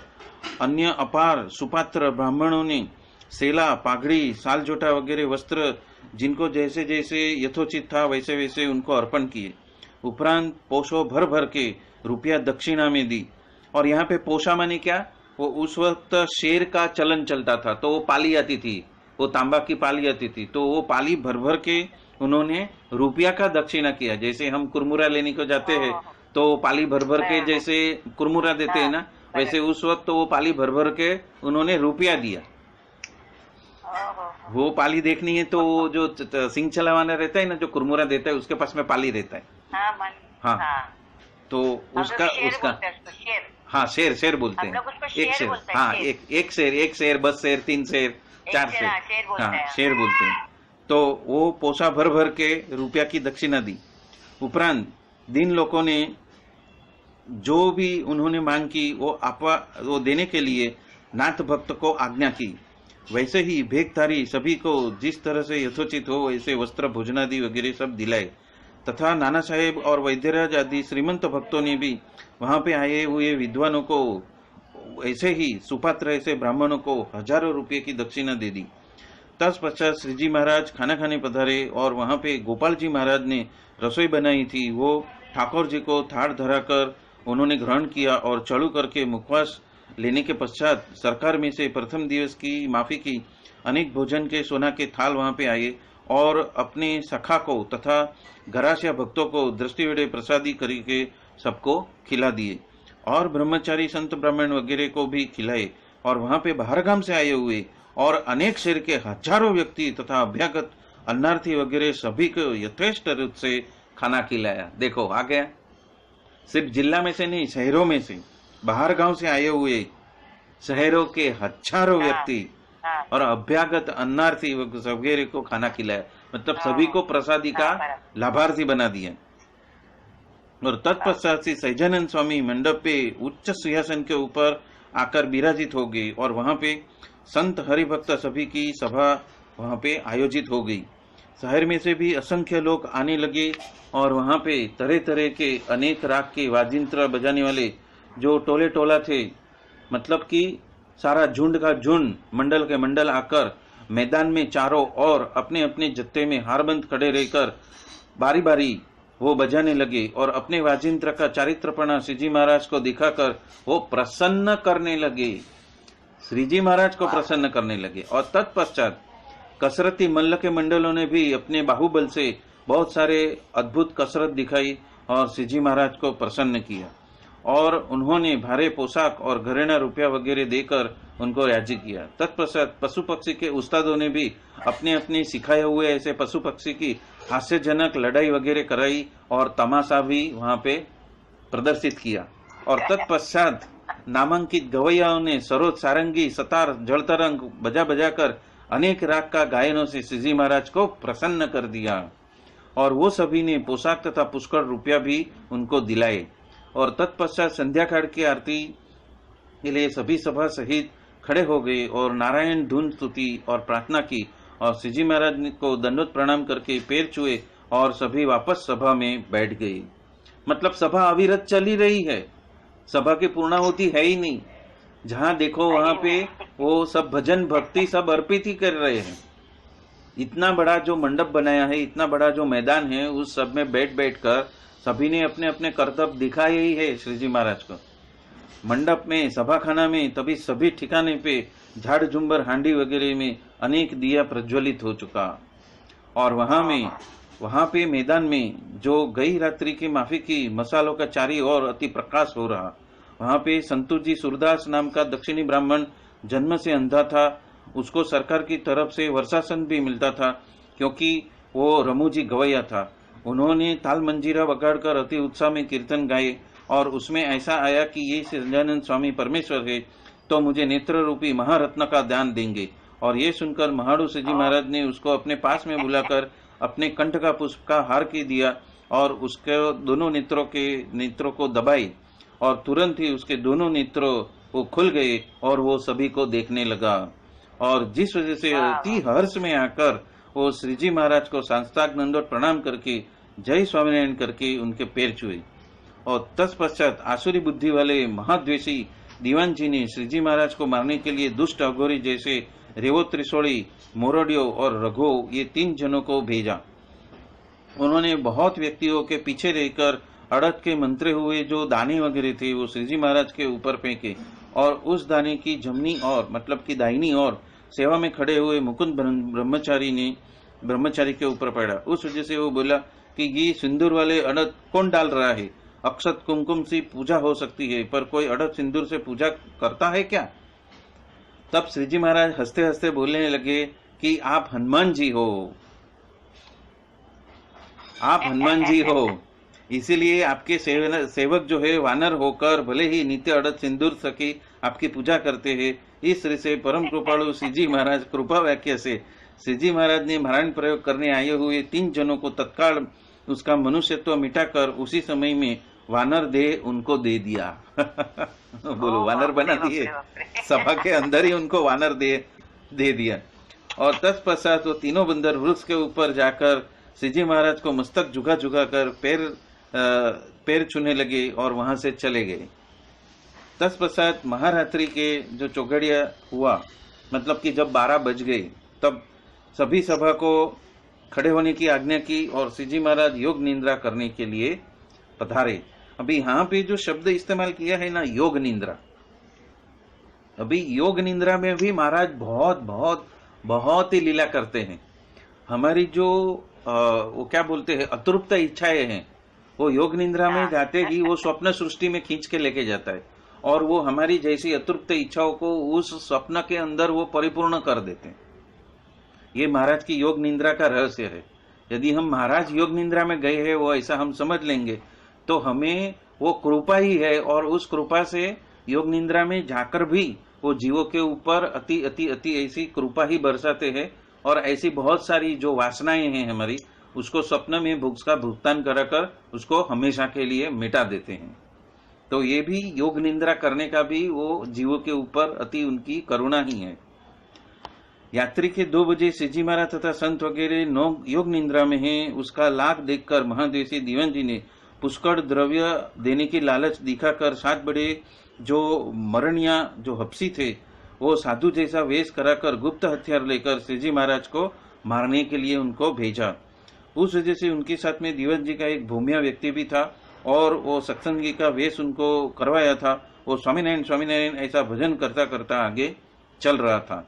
अन्य अपार सुपात्र ब्राह्मणों ने सेला, पागड़ी, साल जोटा वगैरह वस्त्र जिनको जैसे जैसे यथोचित था वैसे वैसे उनको अर्पण किए। उपरांत पोषो भर भर के रुपया दक्षिणा में दी। और यहाँ पे पोषा माने क्या, वो उस वक्त शेर का चलन चलता था, तो वो पाली आती थी, वो तांबा की पाली आती थी, तो वो पाली भर भर के उन्होंने रुपया का दक्षिणा किया। जैसे हम कुरमुरा लेने को जाते हैं तो पाली भर भर के जैसे कुरमुरा देते हैं ना, वैसे उस वक्त तो वो पाली भर भर के उन्होंने रुपया दिया। वो पाली देखनी है तो वो जो सिंह चलावाना रहता है ना, जो कुरमुरा देता है उसके पास में पाली रहता है। हाँ, तो उसका हाँ शेर बोलते हैं, एक शेर, हाँ एक शेर, 10 शेर, 3 शेर, 4 शेर, हाँ शेर बोलते हैं। तो वो पोसा भर भर के रुपया की दक्षिणा दी। उपरांत दिन लोगों ने जो भी उन्होंने मांग की वो देने के लिए नाथ भक्त को आज्ञा की। वैसे ही भेखधारी सभी को जिस तरह से यथोचित हो वैसे वस्त्र, भोजनादि वगैरह सब दिलाए। तथा नाना साहेब और वैद्यराज आदि श्रीमंत भक्तों ने भी वहां पे आए हुए विद्वानों को ऐसे ही सुपात्र ऐसे ब्राह्मणों को हजारों रुपये की दक्षिणा दे दी। तत्पश्चात श्री जी महाराज खाना खाने पधारे और वहां पे गोपाल जी महाराज ने रसोई बनाई थी। वो ठाकुर जी को थाड़ धराकर उन्होंने ग्रहण किया और चढ़ू करके मुखवास लेने के पश्चात सरकार में से प्रथम दिवस की माफी की। अनेक भोजन के सोना के थाल वहां पे आए और अपने सखा को तथा घरासिया भक्तों को दृष्टिवेड़े प्रसादी करके सबको खिला दिए और ब्रह्मचारी संत ब्राह्मण वगैरह को भी खिलाए। और वहां पे बाहरगाम से आए हुए और अनेक शहर के हजारों व्यक्ति तथा अभ्यागत अन्नार्थी वगैरह सभी को यथेष्ट रूप से खाना खिलाया। देखो आ गया, सिर्फ जिला में से नहीं, शहरों में से, बाहर गांव से आए हुए शहरों के हजारों व्यक्ति और अभ्यागत अन्नार्थी वगैरह को खाना खिलाया। मतलब सभी को प्रसादी का लाभार्थी बना दिया। और तत्पश्चात से सहजानंद स्वामी मंडप पे उच्च सिंहासन के ऊपर आकर विराजित हो गए और वहां पे संत हरिभक्त सभी की सभा वहां पे आयोजित हो गई। शहर में से भी असंख्य लोग आने लगे और वहां पे तरह तरह के अनेक राग के वाजिंत्र बजाने वाले जो टोले टोला थे, मतलब कि सारा झुंड का झुंड, मंडल के मंडल आकर मैदान में चारों ओर अपने अपने जत्थे में हारबंद खड़े रहकर बारी बारी वो बजाने लगे और अपने वाजिंत्र का चारित्रपणा श्रीजी महाराज को दिखाकर वो प्रसन्न करने लगे, श्रीजी महाराज को प्रसन्न करने लगे। और तत्पश्चात कसरती मल्ल के मंडलों ने भी अपने बाहुबल से बहुत सारे अद्भुत कसरत दिखाई और श्रीजी महाराज को प्रसन्न किया और उन्होंने भारे पोशाक और घरेणा रुपया वगैरह देकर उनको राजी किया। तत्पश्चात पशु पक्षी के उस्तादों ने भी अपने अपने सिखाए हुए ऐसे पशु पक्षी की हास्यजनक लड़ाई वगैरह कराई और तमाशा भी वहां पे प्रदर्शित किया। और तत्पश्चात नामांकित गवैयाओं ने सरोद, सारंगी, सतार, जलतरंग बजा बजाकर अनेक राग का गायनों से श्रीजी महाराज को प्रसन्न कर दिया और वो सभी ने पोशाक तथा पुष्कळ रुपया भी उनको दिलाए। और तत्पश्चात संध्या काल की आरती के लिए सभी सभा सहित खड़े हो गए और नारायण धुन स्तुति और प्रार्थना की और श्रीजी महाराज को दंडवत प्रणाम करके पैर छुए और सभी वापस सभा में बैठ गए। मतलब सभा अविरत चली रही है, सभा की पूर्णाहुति है ही नहीं। जहां देखो वहां पे वो सब भजन भक्ति सब अर्पित ही कर रहे हैं। इतना बड़ा जो मंडप बनाया है, इतना बड़ा जो मैदान है, उस सब में बैठ बैठ कर सभी ने अपने अपने कर्तव्य दिखाए ही है श्रीजी महाराज को। मंडप में, सभा खाना में, तभी सभी ठिकाने पे झाड़ झुंबर, हांडी वगैरह में अनेक दिया प्रज्वलित हो चुका। और वहां पे मैदान में जो गई रात्रि की माफी की मसालों का चारी और अति प्रकाश हो रहा। वहां पे संतू जी सूरदास नाम का दक्षिणी ब्राह्मण जन्म से अंधा था, उसको सरकार की तरफ से वर्षासन भी मिलता था क्योंकि वो रमूजी गवैया था। उन्होंने ताल मंजीरा बगाड़कर अति उत्साह में कीर्तन गाए और उसमें ऐसा आया कि ये सहजानंद स्वामी परमेश्वर है तो मुझे नेत्र रूपी महारत्न का दान देंगे। और ये सुनकर महाड़ू श्रीजी महाराज ने उसको अपने पास में बुलाकर अपने कंठ का पुष्प का हार की दिया और उसके दोनों नेत्रों को दबाई और तुरंत ही उसके दोनों नेत्रों वो खुल गए और वो सभी को देखने लगा। और जिस वजह से अति हर्ष में आकर वो श्रीजी महाराज को सांस्ताक दंडवत प्रणाम करके जय स्वामीनारायण करके उनके पैर छुए। और तत्पश्चात आसुरी बुद्धि वाले महाद्वेषी दीवान जी ने श्रीजी महाराज को मारने के लिए दुष्ट अघोरी जैसे रेवो, त्रिशोड़ी, मोरडियो और रघो, ये 3 जनों को भेजा। उन्होंने बहुत व्यक्तियों के पीछे रहकर अड़द के मंत्रे हुए जो दाने वगैरह थे वो श्रीजी महाराज के ऊपर फेंके और उस दाने की जमनी और मतलब की दाहिनी और सेवा में खड़े हुए मुकुंद ब्रह्मचारी के ऊपर पड़ा। उस वजह से वो बोला कि ये सिंदूर वाले अड़द कौन डाल रहा है? अक्षत कुमकुम से पूजा हो सकती है पर कोई अड़द सिंदूर से पूजा करता है क्या? तब श्रीजी महाराज हंसते हंसते बोलने लगे कि आप हनुमान जी हो, आप हनुमान जी हो, इसीलिए आपके सेवक जो है वानर होकर भले ही नित्य अड़द सिंदूर सकी आपकी पूजा करते हैं। इस तरह से परम कृपालु श्रीजी महाराज कृपा वाक्य से श्रीजी महाराज ने महारायण प्रयोग करने आए हुए 3 जनों को तत्काल उसका मनुष्यत्व मिटाकर उसी समय में वानर देह उनको दे दिया। बोलो, वानर बना दिए, सभा के अंदर ही उनको वानर देह दे दिया। और तत्पश्चात वो तीनों बंदर वृक्ष के ऊपर जाकर श्रीजी महाराज को मस्तक झुका झुका कर पैर छूने लगे और वहां से चले गए। तत्पश्चात महारात्रि के जो चौघड़िया हुआ, मतलब कि जब 12 बज गए तब सभी सभा को खड़े होने की आज्ञा की और श्रीजी महाराज योग निंद्रा करने के लिए पधारे। अभी यहाँ पे जो शब्द इस्तेमाल किया है ना, योग निंद्रा, अभी योग निंद्रा में भी महाराज बहुत बहुत बहुत ही लीला करते हैं। हमारी जो वो क्या बोलते हैं अतृप्त इच्छाएं हैं, वो योग निंद्रा में जाते ही वो स्वप्न सृष्टि में खींच के लेके जाता है और वो हमारी जैसी अतृप्त इच्छाओं को उस स्वप्न के अंदर वो परिपूर्ण कर देते हैं। ये महाराज की योग निंद्रा का रहस्य है। यदि हम महाराज योग निंद्रा में गए हैं वो ऐसा हम समझ लेंगे तो हमें वो कृपा ही है और उस कृपा से योग निंद्रा में जाकर भी वो जीवों के ऊपर अति अति अति ऐसी कृपा ही बरसाते हैं और ऐसी बहुत सारी जो वासनाएं हैं हमारी, उसको स्वप्न में उसका भुगतान कराकर उसको हमेशा के लिए मिटा देते हैं। तो ये भी योग निंद्रा करने का भी वो जीवों के ऊपर अति उनकी करुणा ही है। यात्री के 2 बजे श्रीजी महाराज तथा संत वगैरह योग निंद्रा में हैं, उसका लाभ देखकर महादेशी दीवान जी ने पुष्कड़ द्रव्य देने की लालच दिखाकर 7 बड़े जो मरणिया जो हप्सी थे वो साधु जैसा वेश कराकर गुप्त हथियार लेकर श्रीजी महाराज को मारने के लिए उनको भेजा। उस वजह से उनके साथ में दीवान जी का एक भूमिया व्यक्ति भी था और वो सत्संगी का वेश उनको करवाया था। वो स्वामीनारायण स्वामीनारायण ऐसा भजन करता करता आगे चल रहा था।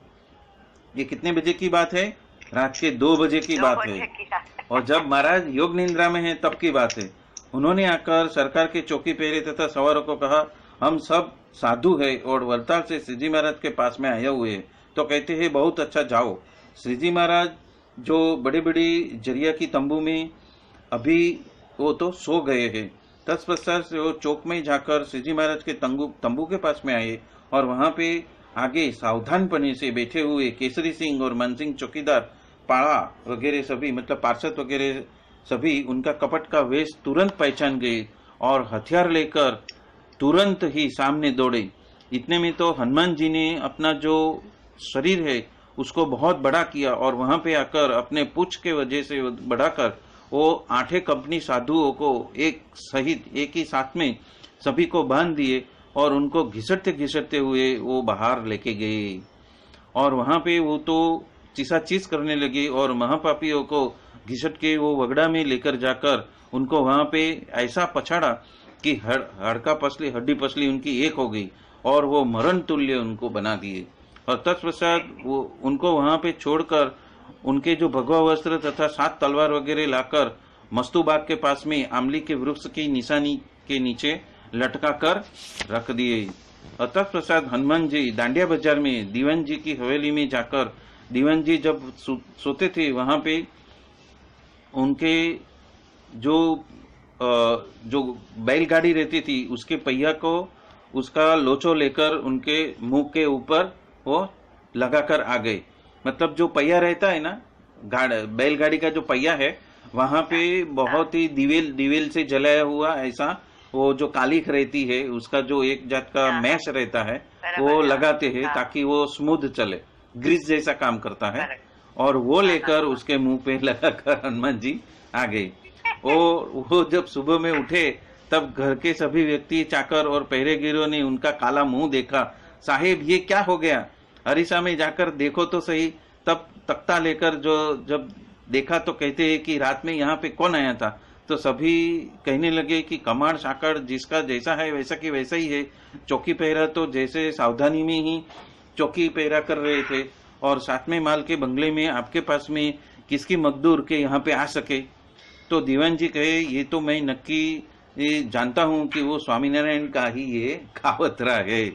ये कितने बजे की बात है? रात के 2 बजे की बात है। और जब महाराज योग निंद्रा में है तब की बात है। उन्होंने आकर सरकार के चौकी पहरे तथा सवारों को कहा, हम सब साधु है और वलताल से श्रीजी महाराज के पास में आए हुए हैं। तो कहते हैं बहुत अच्छा, जाओ। श्रीजी महाराज जो बड़ी बड़ी जरिया की तंबू में अभी वो तो सो गए हैं। तत्पश्चात से वो चौक में जाकर श्रीजी महाराज के तंबू के पास में आए और वहां पे आगे सावधानपने से बैठे हुए केसरी सिंह और मन सिंह चौकीदार, पाड़ा वगैरह सभी मतलब पार्षद वगैरह सभी उनका कपट का वेश तुरंत पहचान गए और हथियार लेकर तुरंत ही सामने दौड़े। इतने में तो हनुमान जी ने अपना जो शरीर है उसको बहुत बड़ा किया और वहां पे आकर अपने पुछ के वजह से बढ़ाकर वो 8 कंपनी साधुओं को एक सहित एक ही साथ में सभी को बांध दिए और उनको घिसटते घिसटते हुए वो बाहर लेके गए। और वहां पे वो तो चीसाचीस करने लगे और महापापियों को घिसट के वो वगड़ा में लेकर जाकर उनको वहां पे ऐसा पछाड़ा कि हड्डी पसली उनकी एक हो गई और वो मरण तुल्य उनको बना दिए। और तत्पश्चात वो उनको वहां पे छोड़कर उनके जो भगवा वस्त्र तथा 7 तलवार वगैरह लाकर मस्तूबाग के पास में आमली के वृक्ष की निशानी के नीचे लटका कर रख दिए। और तत्पश्चात हनुमान जी दांडिया बाजार में दीवान जी की हवेली में जाकर, दीवान जी जब सोते थे वहां पे उनके जो बैलगाड़ी रहती थी उसके पहिया को उसका लोचो लेकर उनके मुंह के ऊपर वो लगाकर आ गए। मतलब जो पहिया रहता है ना बैलगाड़ी का जो पहिया है वहां पे बहुत ही दिवेल से जलाया हुआ ऐसा वो जो कालिख रहती है उसका जो एक जात का मैश रहता है वो लगाते हैं ताकि वो स्मूथ चले, ग्रीस जैसा काम करता है। और वो लेकर उसके मुंह पे लगाकर हनुमान जी आ गए। वो जब सुबह में उठे तब घर के सभी व्यक्ति, चाकर और पहरेगिरों ने उनका काला मुंह देखा। साहेब ये क्या हो गया? हरीसा में जाकर देखो तो सही। तब तख्ता लेकर जब देखा तो कहते हैं कि रात में यहाँ पे कौन आया था? तो सभी कहने लगे कि कमाड़ साकड़ जिसका जैसा है वैसा की वैसा ही है। चौकी पहरा तो जैसे सावधानी में ही चौकी पहरा कर रहे थे और साथ में माल के बंगले में आपके पास में किसकी मकदूर के यहाँ पे आ सके। तो दीवान जी कहे ये तो मैं नक्की जानता हूँ कि वो स्वामीनारायण का ही ये कावतरा है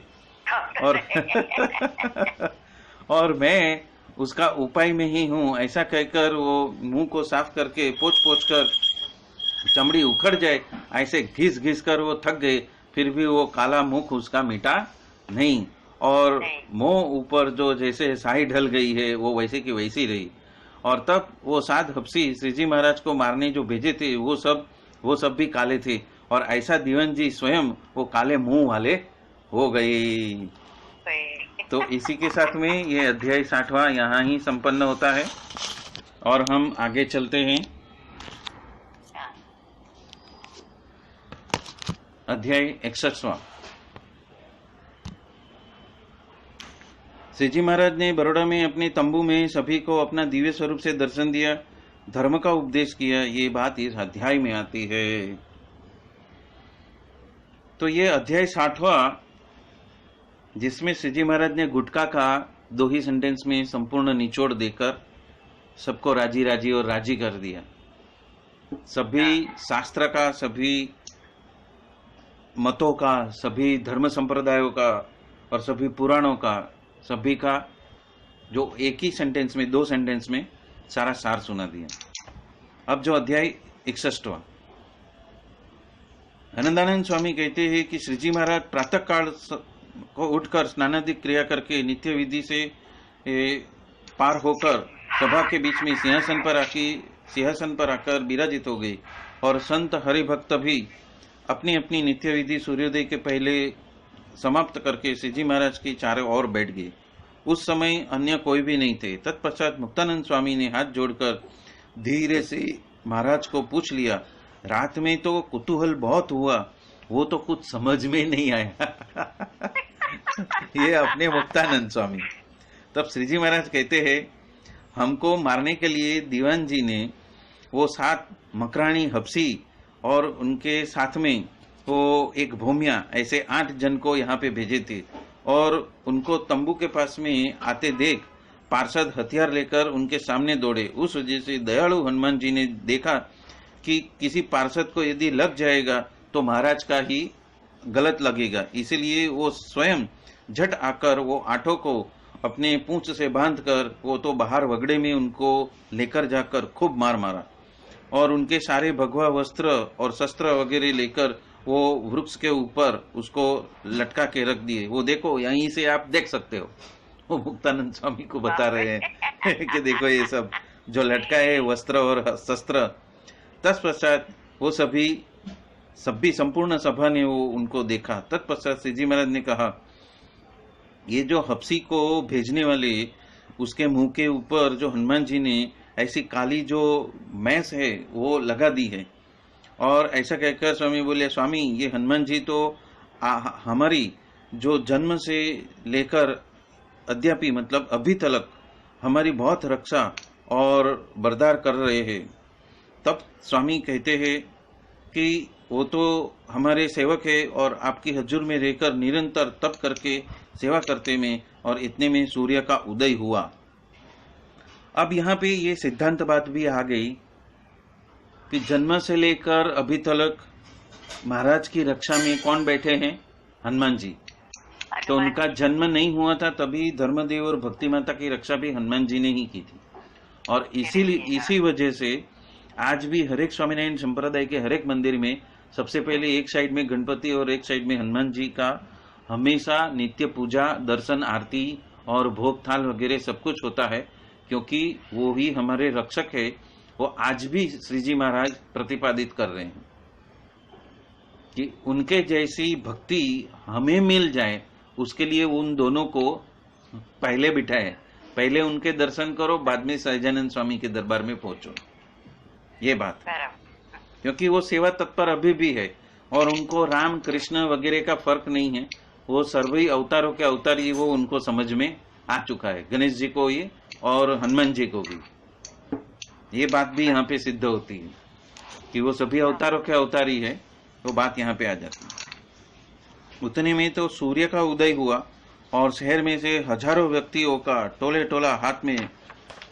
और मैं उसका उपाय में ही हूँ। ऐसा कहकर वो मुंह को साफ करके पोंछ कर चमड़ी उखड़ जाए ऐसे घिस घिस कर वो थक गए। फिर भी वो काला मुख उसका मिटा नहीं और मुंह ऊपर जो जैसे साई ढल गई है वो वैसे की वैसी रही। और तब वो 7 हफ्सी श्रीजी महाराज को मारने जो भेजे थे वो सब भी काले थे और ऐसा दीवान जी स्वयं वो काले मुंह वाले हो गए। तो इसी के साथ में ये अध्याय 60वां यहाँ ही संपन्न होता है और हम आगे चलते हैं। अध्याय 61वां। श्रीजी महाराज ने बड़ौदा में अपने तंबू में सभी को अपना दिव्य स्वरूप से दर्शन दिया, धर्म का उपदेश किया। ये बात इस अध्याय में आती है। तो ये अध्याय 60वां जिसमें श्रीजी महाराज ने गुटखा का 2 ही सेंटेंस में संपूर्ण निचोड़ देकर सबको राजी और राजी कर दिया। सभी शास्त्र का, सभी मतों का, सभी धर्म संप्रदायों का और सभी पुराणों का, सभी का जो एक ही सेंटेंस में 2 सेंटेंस में सारा सार सुना दिया। अब जो अध्याय 61वां। आनंदानंद स्वामी कहते हैं कि श्रीजी महाराज प्रातः काल को उठकर स्नानादि क्रिया करके नित्य विधि से पार होकर सभा के बीच में सिंहासन पर आकर विराजित हो गए और संत हरिभक्त भी अपनी अपनी नित्य विधि सूर्योदय के पहले समाप्त करके श्री जी महाराज के चारों ओर बैठ गए। उस समय अन्य कोई भी नहीं थे। तत्पश्चात मुक्तानंद स्वामी ने हाथ जोड़कर धीरे से महाराज को पूछ लिया, रात में तो कुतूहल बहुत हुआ, वो तो कुछ समझ में नहीं आया। ये अपने मुक्तानंद स्वामी। तब श्री जी महाराज कहते हैं, हमको मारने के लिए दीवान जी ने वो 7 मकरानी हफ्सी और उनके साथ में वो एक भूमिया, ऐसे 8 जन को यहाँ पे भेजे थे और उनको तंबू के पास में आते देख पार्षद हथियार लेकर उनके सामने दौड़े। उस वजह से दयालु हनुमान जी ने देखा कि किसी पार्षद को यदि लग जाएगा तो महाराज का ही गलत लगेगा, इसलिए वो स्वयं झट आकर वो 8 को अपने पूंछ से बांधकर वो तो बाहर वगड़े में उनको लेकर जाकर खूब मार मारा और उनके सारे भगवा वस्त्र और शस्त्र वगैरह लेकर वो वृक्ष के ऊपर उसको लटका के रख दिए। वो देखो, यहीं से आप देख सकते हो। वो मुक्तानंद स्वामी को बता रहे हैं कि देखो ये सब जो लटका है वस्त्र और शस्त्र। तत्पश्चात वो सभी संपूर्ण सभा ने वो उनको देखा। तत्पश्चात श्री जी महाराज ने कहा, ये जो हफ्सी को भेजने वाले उसके मुंह के ऊपर जो हनुमान जी ने ऐसी काली जो मैस है वो लगा दी है। और ऐसा कहकर स्वामी बोले, स्वामी ये हनुमान जी तो हमारी जो जन्म से लेकर अद्यापि मतलब अभी तक हमारी बहुत रक्षा और बरदार कर रहे हैं। तब स्वामी कहते हैं कि वो तो हमारे सेवक है और आपकी हजूर में रहकर निरंतर तप करके सेवा करते में और इतने में सूर्य का उदय हुआ। अब यहाँ पे ये सिद्धांत बात भी आ गई कि जन्म से लेकर अभी तक महाराज की रक्षा में कौन बैठे हैं? हनुमान जी। तो उनका जन्म नहीं हुआ था तभी धर्मदेव और भक्ति माता की रक्षा भी हनुमान जी ने ही की थी। और इसी वजह से आज भी हरेक स्वामीनारायण संप्रदाय के हरेक मंदिर में सबसे पहले एक साइड में गणपति और एक साइड में हनुमान जी का हमेशा नित्य पूजा, दर्शन, आरती और भोग थाल वगैरह सब कुछ होता है, क्योंकि वो ही हमारे रक्षक है। वो आज भी श्री जी महाराज प्रतिपादित कर रहे हैं कि उनके जैसी भक्ति हमें मिल जाए, उसके लिए उन दोनों को पहले बिठाए। पहले उनके दर्शन करो, बाद में सहजानंद स्वामी के दरबार में पहुंचो। ये बात, क्योंकि वो सेवा तत्पर अभी भी है और उनको राम कृष्ण वगैरह का फर्क नहीं है। वो सर्वई अवतारों के अवतार वो उनको समझ में आ चुका है, गणेश जी को ये और हनुमान जी को भी। ये बात भी यहाँ पे सिद्ध होती है कि वो सभी अवतारों के अवतारी है। वो बात यहाँ पे आ जाती है। उतने में तो सूर्य का उदय हुआ और शहर में से हजारों व्यक्तियों का टोले टोला हाथ में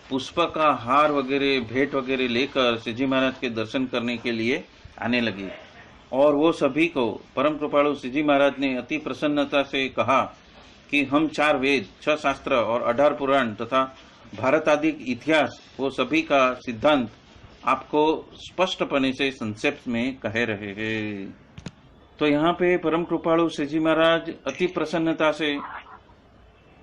पुष्प का हार वगैरह भेंट वगैरह लेकर श्री जी महाराज के दर्शन करने के लिए आने लगे। और वो सभी को परम कृपालु श्री जी महाराज ने अति प्रसन्नता से कहा कि हम 4 वेद, 6 शास्त्र और 18 पुराण तथा भारत आदि इतिहास वो सभी का सिद्धांत आपको स्पष्टपने से संक्षेप में कह रहे हैं। तो यहाँ पे परम कृपालु श्री जी महाराज अति प्रसन्नता से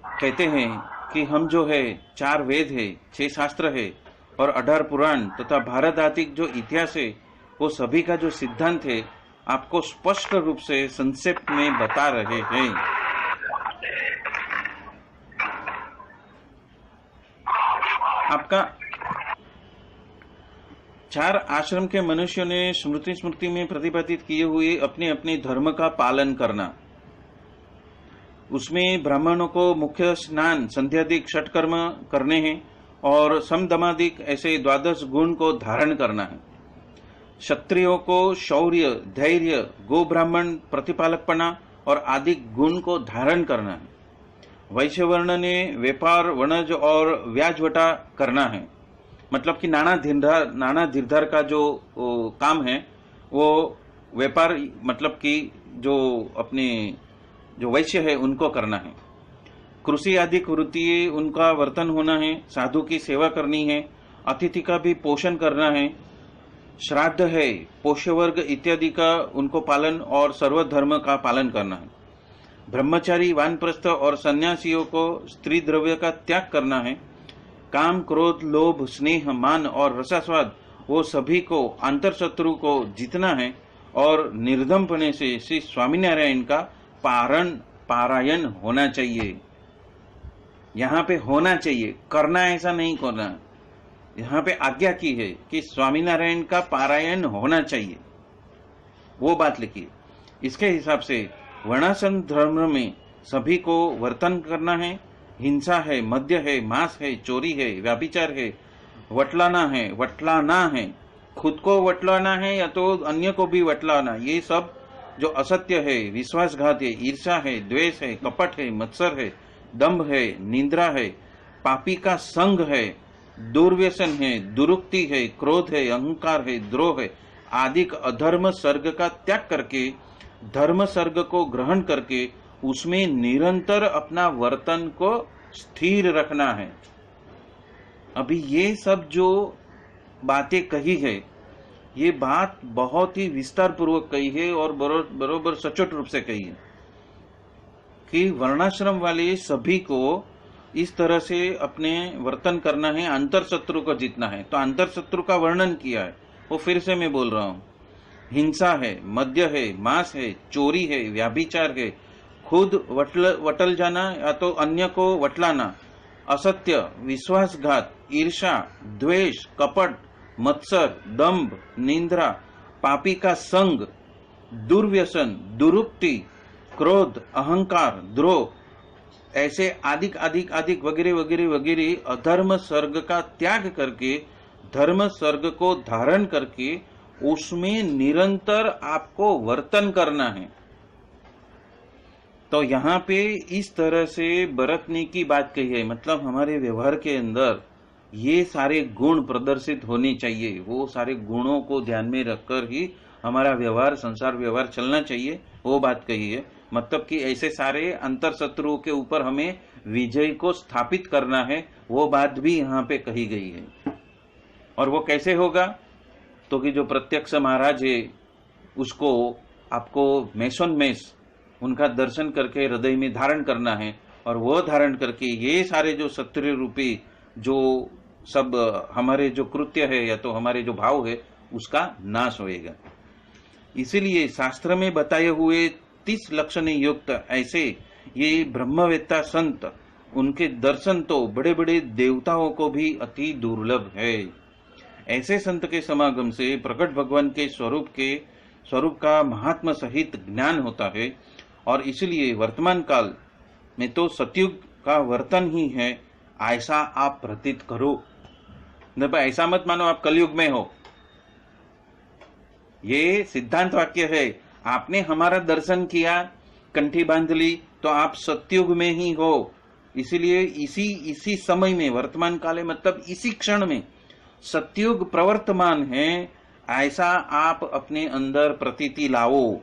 कहते हैं कि हम जो है 4 वेद है, 6 शास्त्र है और 18 पुराण तथा भारत आदि जो इतिहास है वो सभी का जो सिद्धांत है आपको स्पष्ट रूप से संक्षेप में बता रहे हैं। आपका 4 आश्रम के मनुष्यों ने स्मृति में प्रतिपादित किए हुए अपने अपने धर्म का पालन करना, उसमें ब्राह्मणों को मुख्य स्नान, संध्यादिक षटकर्म करने हैं और समदमादिक ऐसे 12 गुण को धारण करना है। क्षत्रियों को शौर्य, धैर्य, गो ब्राह्मण प्रतिपालकपना और आदि गुण को धारण करना है। वैश्य वर्ण ने व्यापार, वणज और व्याजवटा करना है, मतलब कि नाना धीरधार का जो काम है वो व्यापार, मतलब कि जो अपने जो वैश्य है उनको करना है। कृषि आदि वृत्ति उनका वर्तन होना है, साधु की सेवा करनी है, अतिथि का भी पोषण करना है, श्राद्ध है, पोष्य वर्ग इत्यादि का उनको पालन और सर्वधर्म का पालन करना है। ब्रह्मचारी, वानप्रस्थ और सन्यासियों को स्त्री द्रव्य का त्याग करना है। काम, क्रोध, लोभ, स्नेह, मान और रसास्वाद, वो सभी को अंतर शत्रु को जीतना है और निर्दमपने से श्री स्वामीनारायण का पारायण होना चाहिए। यहाँ पे होना चाहिए, करना ऐसा नहीं करना। यहाँ पे आज्ञा की है कि स्वामीनारायण का पारायण होना चाहिए, वो बात लिखी। इसके हिसाब से वर्णाश्रम धर्म में सभी को वर्तन करना है। हिंसा है, मद्य है, मांस है, चोरी है, व्याभिचार है, वटलाना है, खुद को वटलाना है या तो अन्य को भी वटलाना, ये सब जो असत्य है, विश्वासघात है, ईर्षा है, द्वेष है, कपट है, मत्सर है, दंभ है, निंद्रा है, पापी का संग है, दुर्व्यसन है, दुरुक्ति है, क्रोध है, अहंकार है, द्रोह है आदि अधर्म सर्ग का त्याग करके धर्म सर्ग को ग्रहण करके उसमें निरंतर अपना वर्तन को स्थिर रखना है। अभी ये सब जो बातें कही है, ये बात बहुत ही विस्तार पूर्वक कही है और बरोबर सचोट रूप से कही है कि वर्णाश्रम वाले सभी को इस तरह से अपने वर्तन करना है, अंतर शत्रु को जीतना है। तो अंतर शत्रु का वर्णन किया है, वो फिर से मैं बोल रहा हूं। हिंसा है, मद्य है, मांस है, चोरी है, व्याभिचार है, खुद वटल जाना या तो अन्य को वटलाना, असत्य, विश्वासघात, ईर्षा, द्वेष, कपट, मत्सर, दंभ, निंद्रा, पापी का संग, दुर्व्यसन, दुरुक्ति, क्रोध, अहंकार, द्रोह, ऐसे अधिक अधिक अधिक वगैरह वगैरह वगैरह अधर्म सर्ग का त्याग करके धर्म सर्ग को धारण करके उसमें निरंतर आपको वर्तन करना है। तो यहाँ पे इस तरह से बरतने की बात कही है, मतलब हमारे व्यवहार के अंदर ये सारे गुण प्रदर्शित होने चाहिए। वो सारे गुणों को ध्यान में रखकर ही हमारा व्यवहार, संसार व्यवहार चलना चाहिए, वो बात कही है। मतलब कि ऐसे सारे अंतर शत्रुओं के ऊपर हमें विजय को स्थापित करना है, वो बात भी यहाँ पे कही गई है। और वो कैसे होगा? तो कि जो प्रत्यक्ष महाराज है उसको आपको मेसोन मेस उनका दर्शन करके हृदय में धारण करना है, और वो धारण करके ये सारे जो शत्रु रूपी जो सब हमारे जो कृत्य है या तो हमारे जो भाव है उसका नाश होएगा। इसीलिए शास्त्र में बताए हुए 30 लक्षण युक्त ऐसे ये ब्रह्मवेत्ता संत, उनके दर्शन तो बड़े बड़े देवताओं को भी अति दुर्लभ है। ऐसे संत के समागम से प्रकट भगवान के स्वरूप का महात्मा सहित ज्ञान होता है। और इसलिए वर्तमान काल में तो सतयुग का वर्तन ही है, ऐसा आप प्रतीत करो। ऐसा मत मानो आप कलयुग में हो। ये सिद्धांत वाक्य है। आपने हमारा दर्शन किया, कंठी बांध ली, तो आप सतयुग में ही हो। इसीलिए इसी समय में, वर्तमान काले मतलब इसी क्षण में सतयुग प्रवर्तमान है, ऐसा आप अपने अंदर प्रतीति लाओ।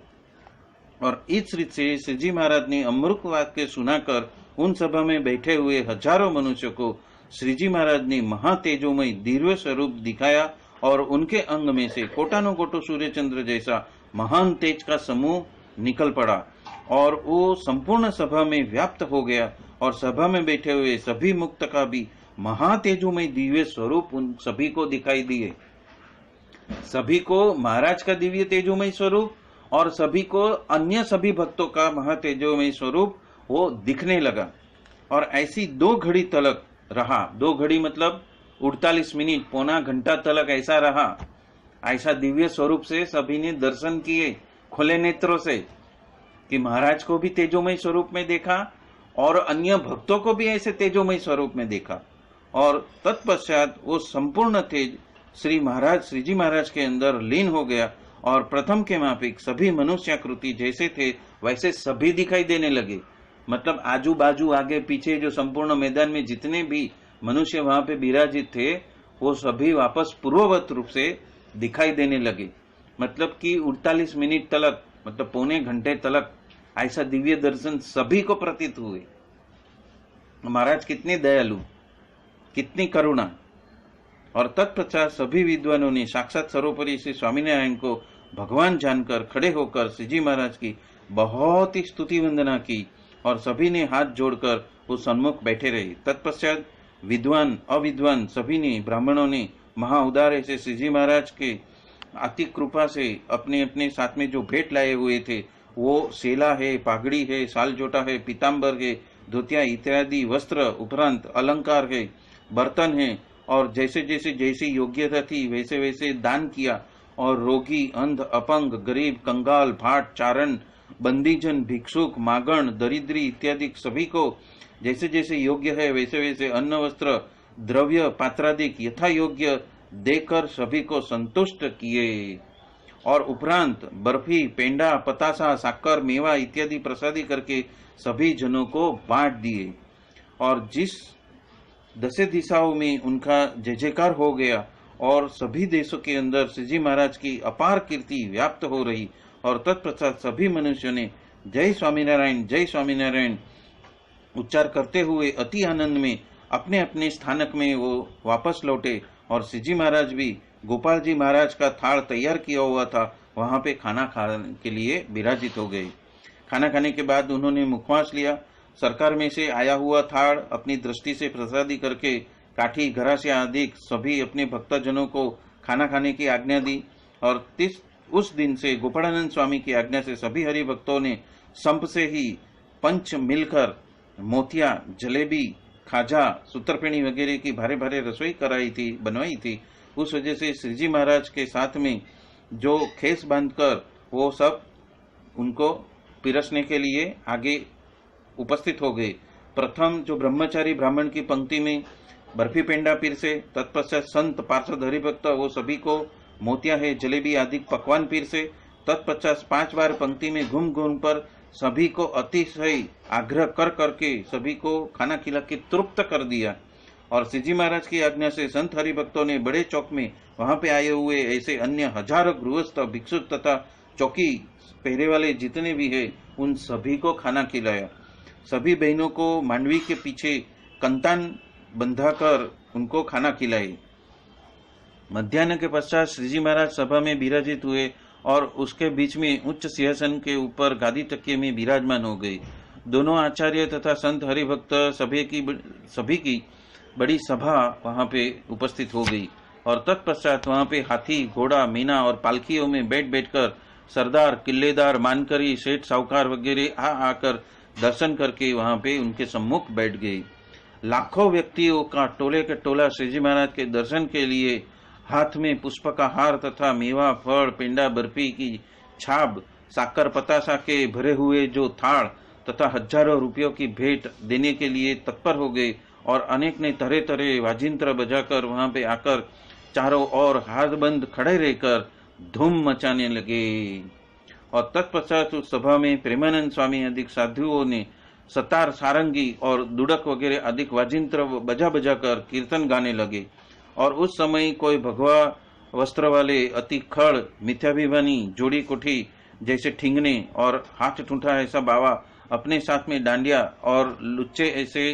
और इस रीत से श्री जी महाराज ने अमृत वाक्य सुनाकर उन सभा में बैठे हुए हजारों मनुष्यों को श्री जी महाराज ने महातेजोमय दिव्य स्वरूप दिखाया, और उनके अंग में से कोटानो कोटो सूर्य चंद्र जैसा महान तेज का समूह निकल पड़ा, और वो संपूर्ण सभा में व्याप्त हो गया। और सभा में बैठे हुए सभी मुक्त का भी महातेजोमय दिव्य स्वरूप उन सभी को दिखाई दिए। सभी को महाराज का दिव्य तेजोमय स्वरूप और सभी को अन्य सभी भक्तों का महातेजोमय स्वरूप वो दिखने लगा। और ऐसी 2 घड़ी तलक रहा। 2 घड़ी मतलब 48 मिनट, पौना घंटा तलक ऐसा रहा। ऐसा दिव्य स्वरूप से सभी ने दर्शन किए खुले नेत्रों से, कि महाराज को भी तेजोमय स्वरूप में देखा और अन्य भक्तों को भी ऐसे तेजोमय स्वरूप में देखा। और तत्पश्चात वो संपूर्ण तेज श्री जी महाराज के अंदर लीन हो गया, और प्रथम के माफिक सभी मनुष्याकृति जैसे थे वैसे सभी दिखाई देने लगे। मतलब आजू बाजू आगे पीछे जो संपूर्ण मैदान में जितने भी मनुष्य वहां पे विराजित थे, वो सभी वापस पूर्ववत रूप से दिखाई देने लगे। मतलब कि 48 मिनट तलक, मतलब पौने घंटे तलक ऐसा दिव्य दर्शन सभी को प्रतीत हुए। महाराज कितने दयालु, कितनी करुणा। और तत्पश्चात सभी विद्वानों ने साक्षात सर्वोपरि श्री स्वामीनारायण को भगवान जानकर खड़े होकर श्री जी महाराज की बहुत ही स्तुति वंदना की, और सभी ने हाथ जोड़कर वो सन्मुख बैठे रहे। तत्पश्चात विद्वान अविद्वान सभी ने, ब्राह्मणों ने, महाउदार ऐसे श्री जी महाराज के अति कृपा से अपने अपने साथ में जो भेंट लाए हुए थे, वो सेला है, पागड़ी है, सालजोटा है, पीताम्बर है, धोतिया इत्यादि वस्त्र, उपरांत अलंकार है, बर्तन है, और जैसे जैसे जैसी योग्यता थी वैसे वैसे दान किया। और रोगी, अंध, अपंग, गरीब, कंगाल, भाट, चारण, बंदीजन, भिक्षुक, मागण, दरिद्री इत्यादि सभी को जैसे जैसे योग्य है वैसे वैसे अन्न, वस्त्र, द्रव्य, पात्रादिक यथा योग्य देकर सभी को संतुष्ट किए। और उपरांत बर्फी, पेंडा, पतासा, साकर, मेवा इत्यादि प्रसादी करके सभी जनों को बांट दिए। और जिस 10 दिशाओं में उनका जय जयकार हो गया और सभी देशों के अंदर श्री जी महाराज की अपार कीर्ति व्याप्त हो रही, और तत्पश्चात सभी मनुष्यों ने जय स्वामीनारायण उच्चार करते हुए अति आनंद में अपने अपने स्थानक में वो वापस लौटे। और श्री जी महाराज भी गोपाल जी महाराज का थाल तैयार किया हुआ था, वहां पे खाना खाने के लिए विराजित हो गए। खाना खाने के बाद उन्होंने मुखवास लिया। सरकार में से आया हुआ थाल अपनी दृष्टि से प्रसादी करके काठी, घरासिया आदि सभी अपने भक्तजनों को खाना खाने की आज्ञा दी। और उस दिन से गोपालानंद स्वामी की आज्ञा से सभी हरि भक्तों ने संप से ही पंच मिलकर मोतिया, जलेबी, खाजा, सूत्रपेणी वगैरह की भारे भारे रसोई बनवाई थी। उस वजह से श्री जी महाराज के साथ में जो खेस बांधकर वो सब उनको पिरसने के लिए आगे उपस्थित हो गए। प्रथम जो ब्रह्मचारी ब्राह्मण की पंक्ति में बर्फी पेंडा पिरसे, तत्पश्चात संत पार्षद हरिभक्त वो सभी को मोतिया है, जलेबी आदि पकवान पिरसे। तत्पश्चात 5 बार पंक्ति में घूम घूम पर सभी को अतिशय आग्रह कर करके सभी को खाना खिला के तृप्त कर दिया। और श्री जी महाराज की आज्ञा से संत हरिभक्तों ने बड़े चौक में वहां पे आए हुए ऐसे अन्य हजारों गृहस्थ, भिक्षुक तथा चौकी पहरे वाले जितने भी है उन सभी को खाना खिलाया। सभी बहनों को मांडवी के पीछे कंतान बंधाकर उनको खाना खिलाए। मध्याह्न के पश्चात श्री जी महाराज सभा में विराजित हुए और उसके बीच में उच्च सिंहासन के ऊपर गादी तकिए में विराजमान हो गए। दोनों आचार्य तथा संत हरिभक्त सभी की बड़ी सभा वहां पे उपस्थित हो गई। और तत्पश्चात वहां पे हाथी, घोड़ा, मीना और पालकियों में बैठ बैठकर सरदार, किल्लेदार, मानकरी, सेठ, साहूकार वगैरह आकर दर्शन करके वहां पे उनके सम्मुख बैठ गए। लाखों व्यक्तियों का टोले के टोला श्री जी महाराज के दर्शन के लिए हाथ में पुष्प का हार तथा मेवा, फल, पेंडा, बर्फी की छाब, साकर, पतासा के भरे हुए जो थाल तथा हजारों रुपयों की भेंट देने के लिए तत्पर हो गए। और अनेक ने तरह तरह वाजिंत्र बजाकर वहां पे आकर चारों ओर हाथ बंद खड़े रहकर धूम मचाने लगे। और तत्पश्चात उस सभा में प्रेमानंद स्वामी अधिक साधुओं ने सतार, सारंगी और दुडक वगैरह अधिक वाजिंत्र बजा बजाकर कीर्तन गाने लगे। और उस समय कोई भगवा वस्त्र वाले अति खड़, मिथ्याभिमानी, जोड़ी कोठी जैसे ठिंगने और हाथ ठूंठा ऐसा बावा अपने साथ में डांडिया और लुच्चे ऐसे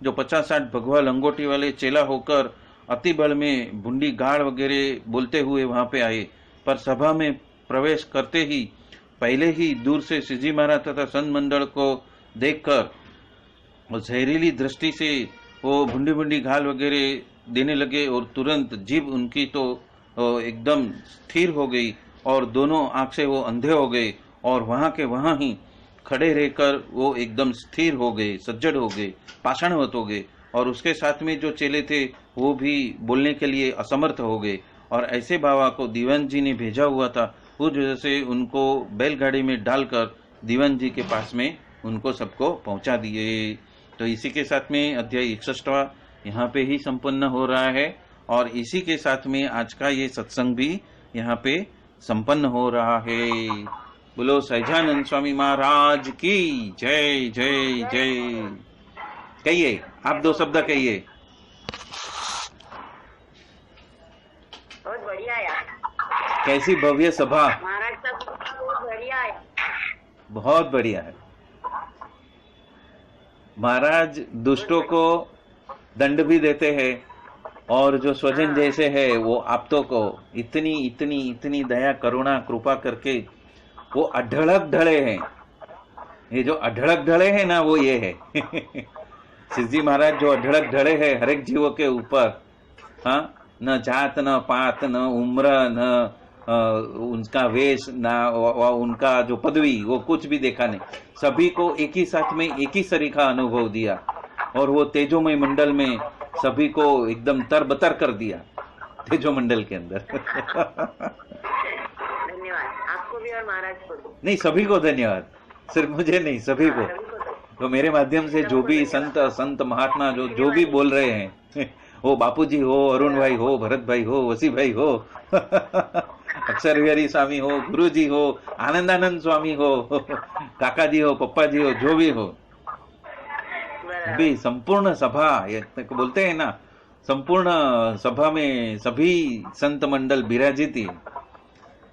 जो 50-60 भगवा लंगोटी वाले चेला होकर अति बल में भुंडी गाड़ वगैरह बोलते हुए वहां पे आए। पर सभा में प्रवेश करते ही पहले ही दूर से श्री जी महाराज तथा संत मंडल को देखकर जहरीली दृष्टि से वो भुंडी भुंडी घाल वगैरह देने लगे। और तुरंत जीभ उनकी तो एकदम स्थिर हो गई और दोनों आंख से वो अंधे हो गए और वहां के वहां ही खड़े रहकर वो एकदम स्थिर हो गए, सज्जड हो गए, पाषाणवत हो गए। और उसके साथ में जो चेले थे वो भी बोलने के लिए असमर्थ हो गए। और ऐसे बाबा को दीवान जी ने भेजा हुआ था, उस वजह से उनको बैलगाड़ी में डालकर दीवान जी के पास में उनको सबको पहुंचा दिए। तो इसी के साथ में अध्याय 61वां यहाँ पे ही संपन्न हो रहा है। और इसी के साथ में आज का ये सत्संग भी यहाँ पे संपन्न हो रहा है। बोलो सहजानंद स्वामी महाराज की जय जय जय। कहिए, आप 2 शब्द कहिए।
बहुत बढ़िया यार,
कैसी भव्य सभा।
महाराज का बहुत बढ़िया है,
बहुत बढ़िया है। महाराज दुष्टों को दंड भी देते हैं और जो स्वजन जैसे है वो आप्तों को इतनी इतनी इतनी दया, करुणा, कृपा करके वो अढळक ढळे हैं। ये जो अढळक ढळे हैं ना वो ये है शिव जी महाराज जो अढड़क ढड़े हैं हर एक जीवों के ऊपर, हाँ, न जात न पात न उम्र न उनका वेश ना उनका जो पदवी, वो कुछ भी देखा नहीं, सभी को एक ही साथ में एक ही सरीखा अनुभव दिया और वो तेजोमय मंडल में सभी को एकदम तरबतर कर दिया तेजो मंडल के अंदर।
धन्यवाद आपको भी और महाराज को भी।
नहीं, सभी को धन्यवाद, सिर्फ मुझे नहीं, सभी को। तो मेरे माध्यम से जो भी संत महात्मा जो भी बोल रहे हैं, वो बापूजी हो, अरुण भाई हो, भरत भाई हो, वसी भाई हो, अक्षर विहारी स्वामी हो, गुरु जी हो, आनंदानंद स्वामी हो, काका जी हो, पप्पा जी हो, जो भी हो, भी संपूर्ण सभा, ये बोलते हैं ना, संपूर्ण सभा में सभी संत मंडल विराजित ही।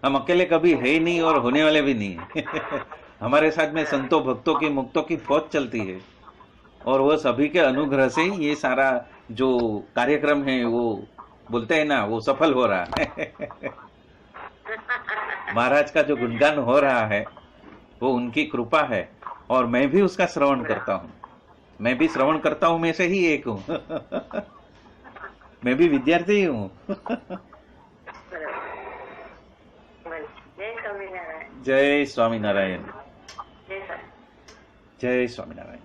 हम अकेले कभी है ही नहीं और होने वाले भी नहीं है। हमारे साथ में संतों भक्तों की मुक्तों की फौज चलती है और वो सभी के अनुग्रह से ये सारा जो कार्यक्रम है वो बोलते हैं ना, वो सफल हो रहा है। महाराज का जो गुणगान हो रहा है वो उनकी कृपा है और मैं भी उसका श्रवण करता हूँ। मैं भी श्रवण करता हूँ, में से ही एक हूँ। मैं भी विद्यार्थी ही हूँ। जय स्वामीनारायण। जय स्वामीनारायण।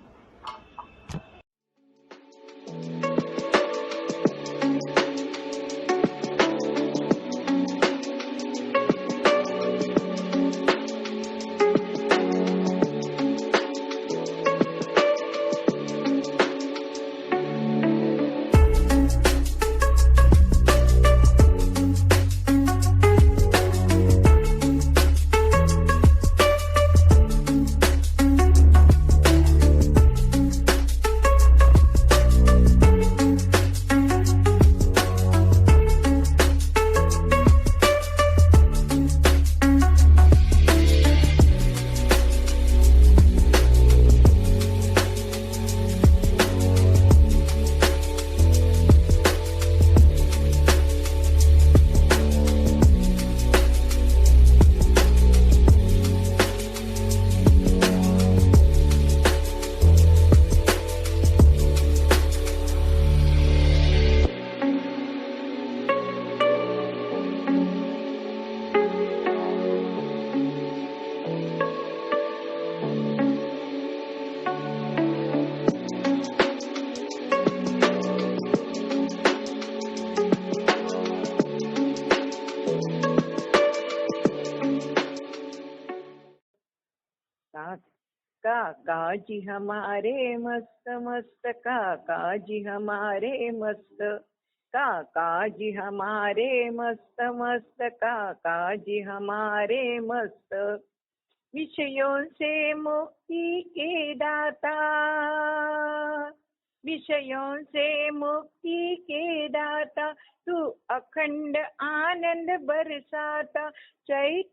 काका जी हमारे मस्त मस्त, काका जी हमारे मस्त, काका जी हमारे मस्त मस्त, काका जी हमारे मस्त। विषयों से मुक्ति के दाता, विषयों से मुक्ति के दाता, तू अखंड आनंद बरसाता। चैत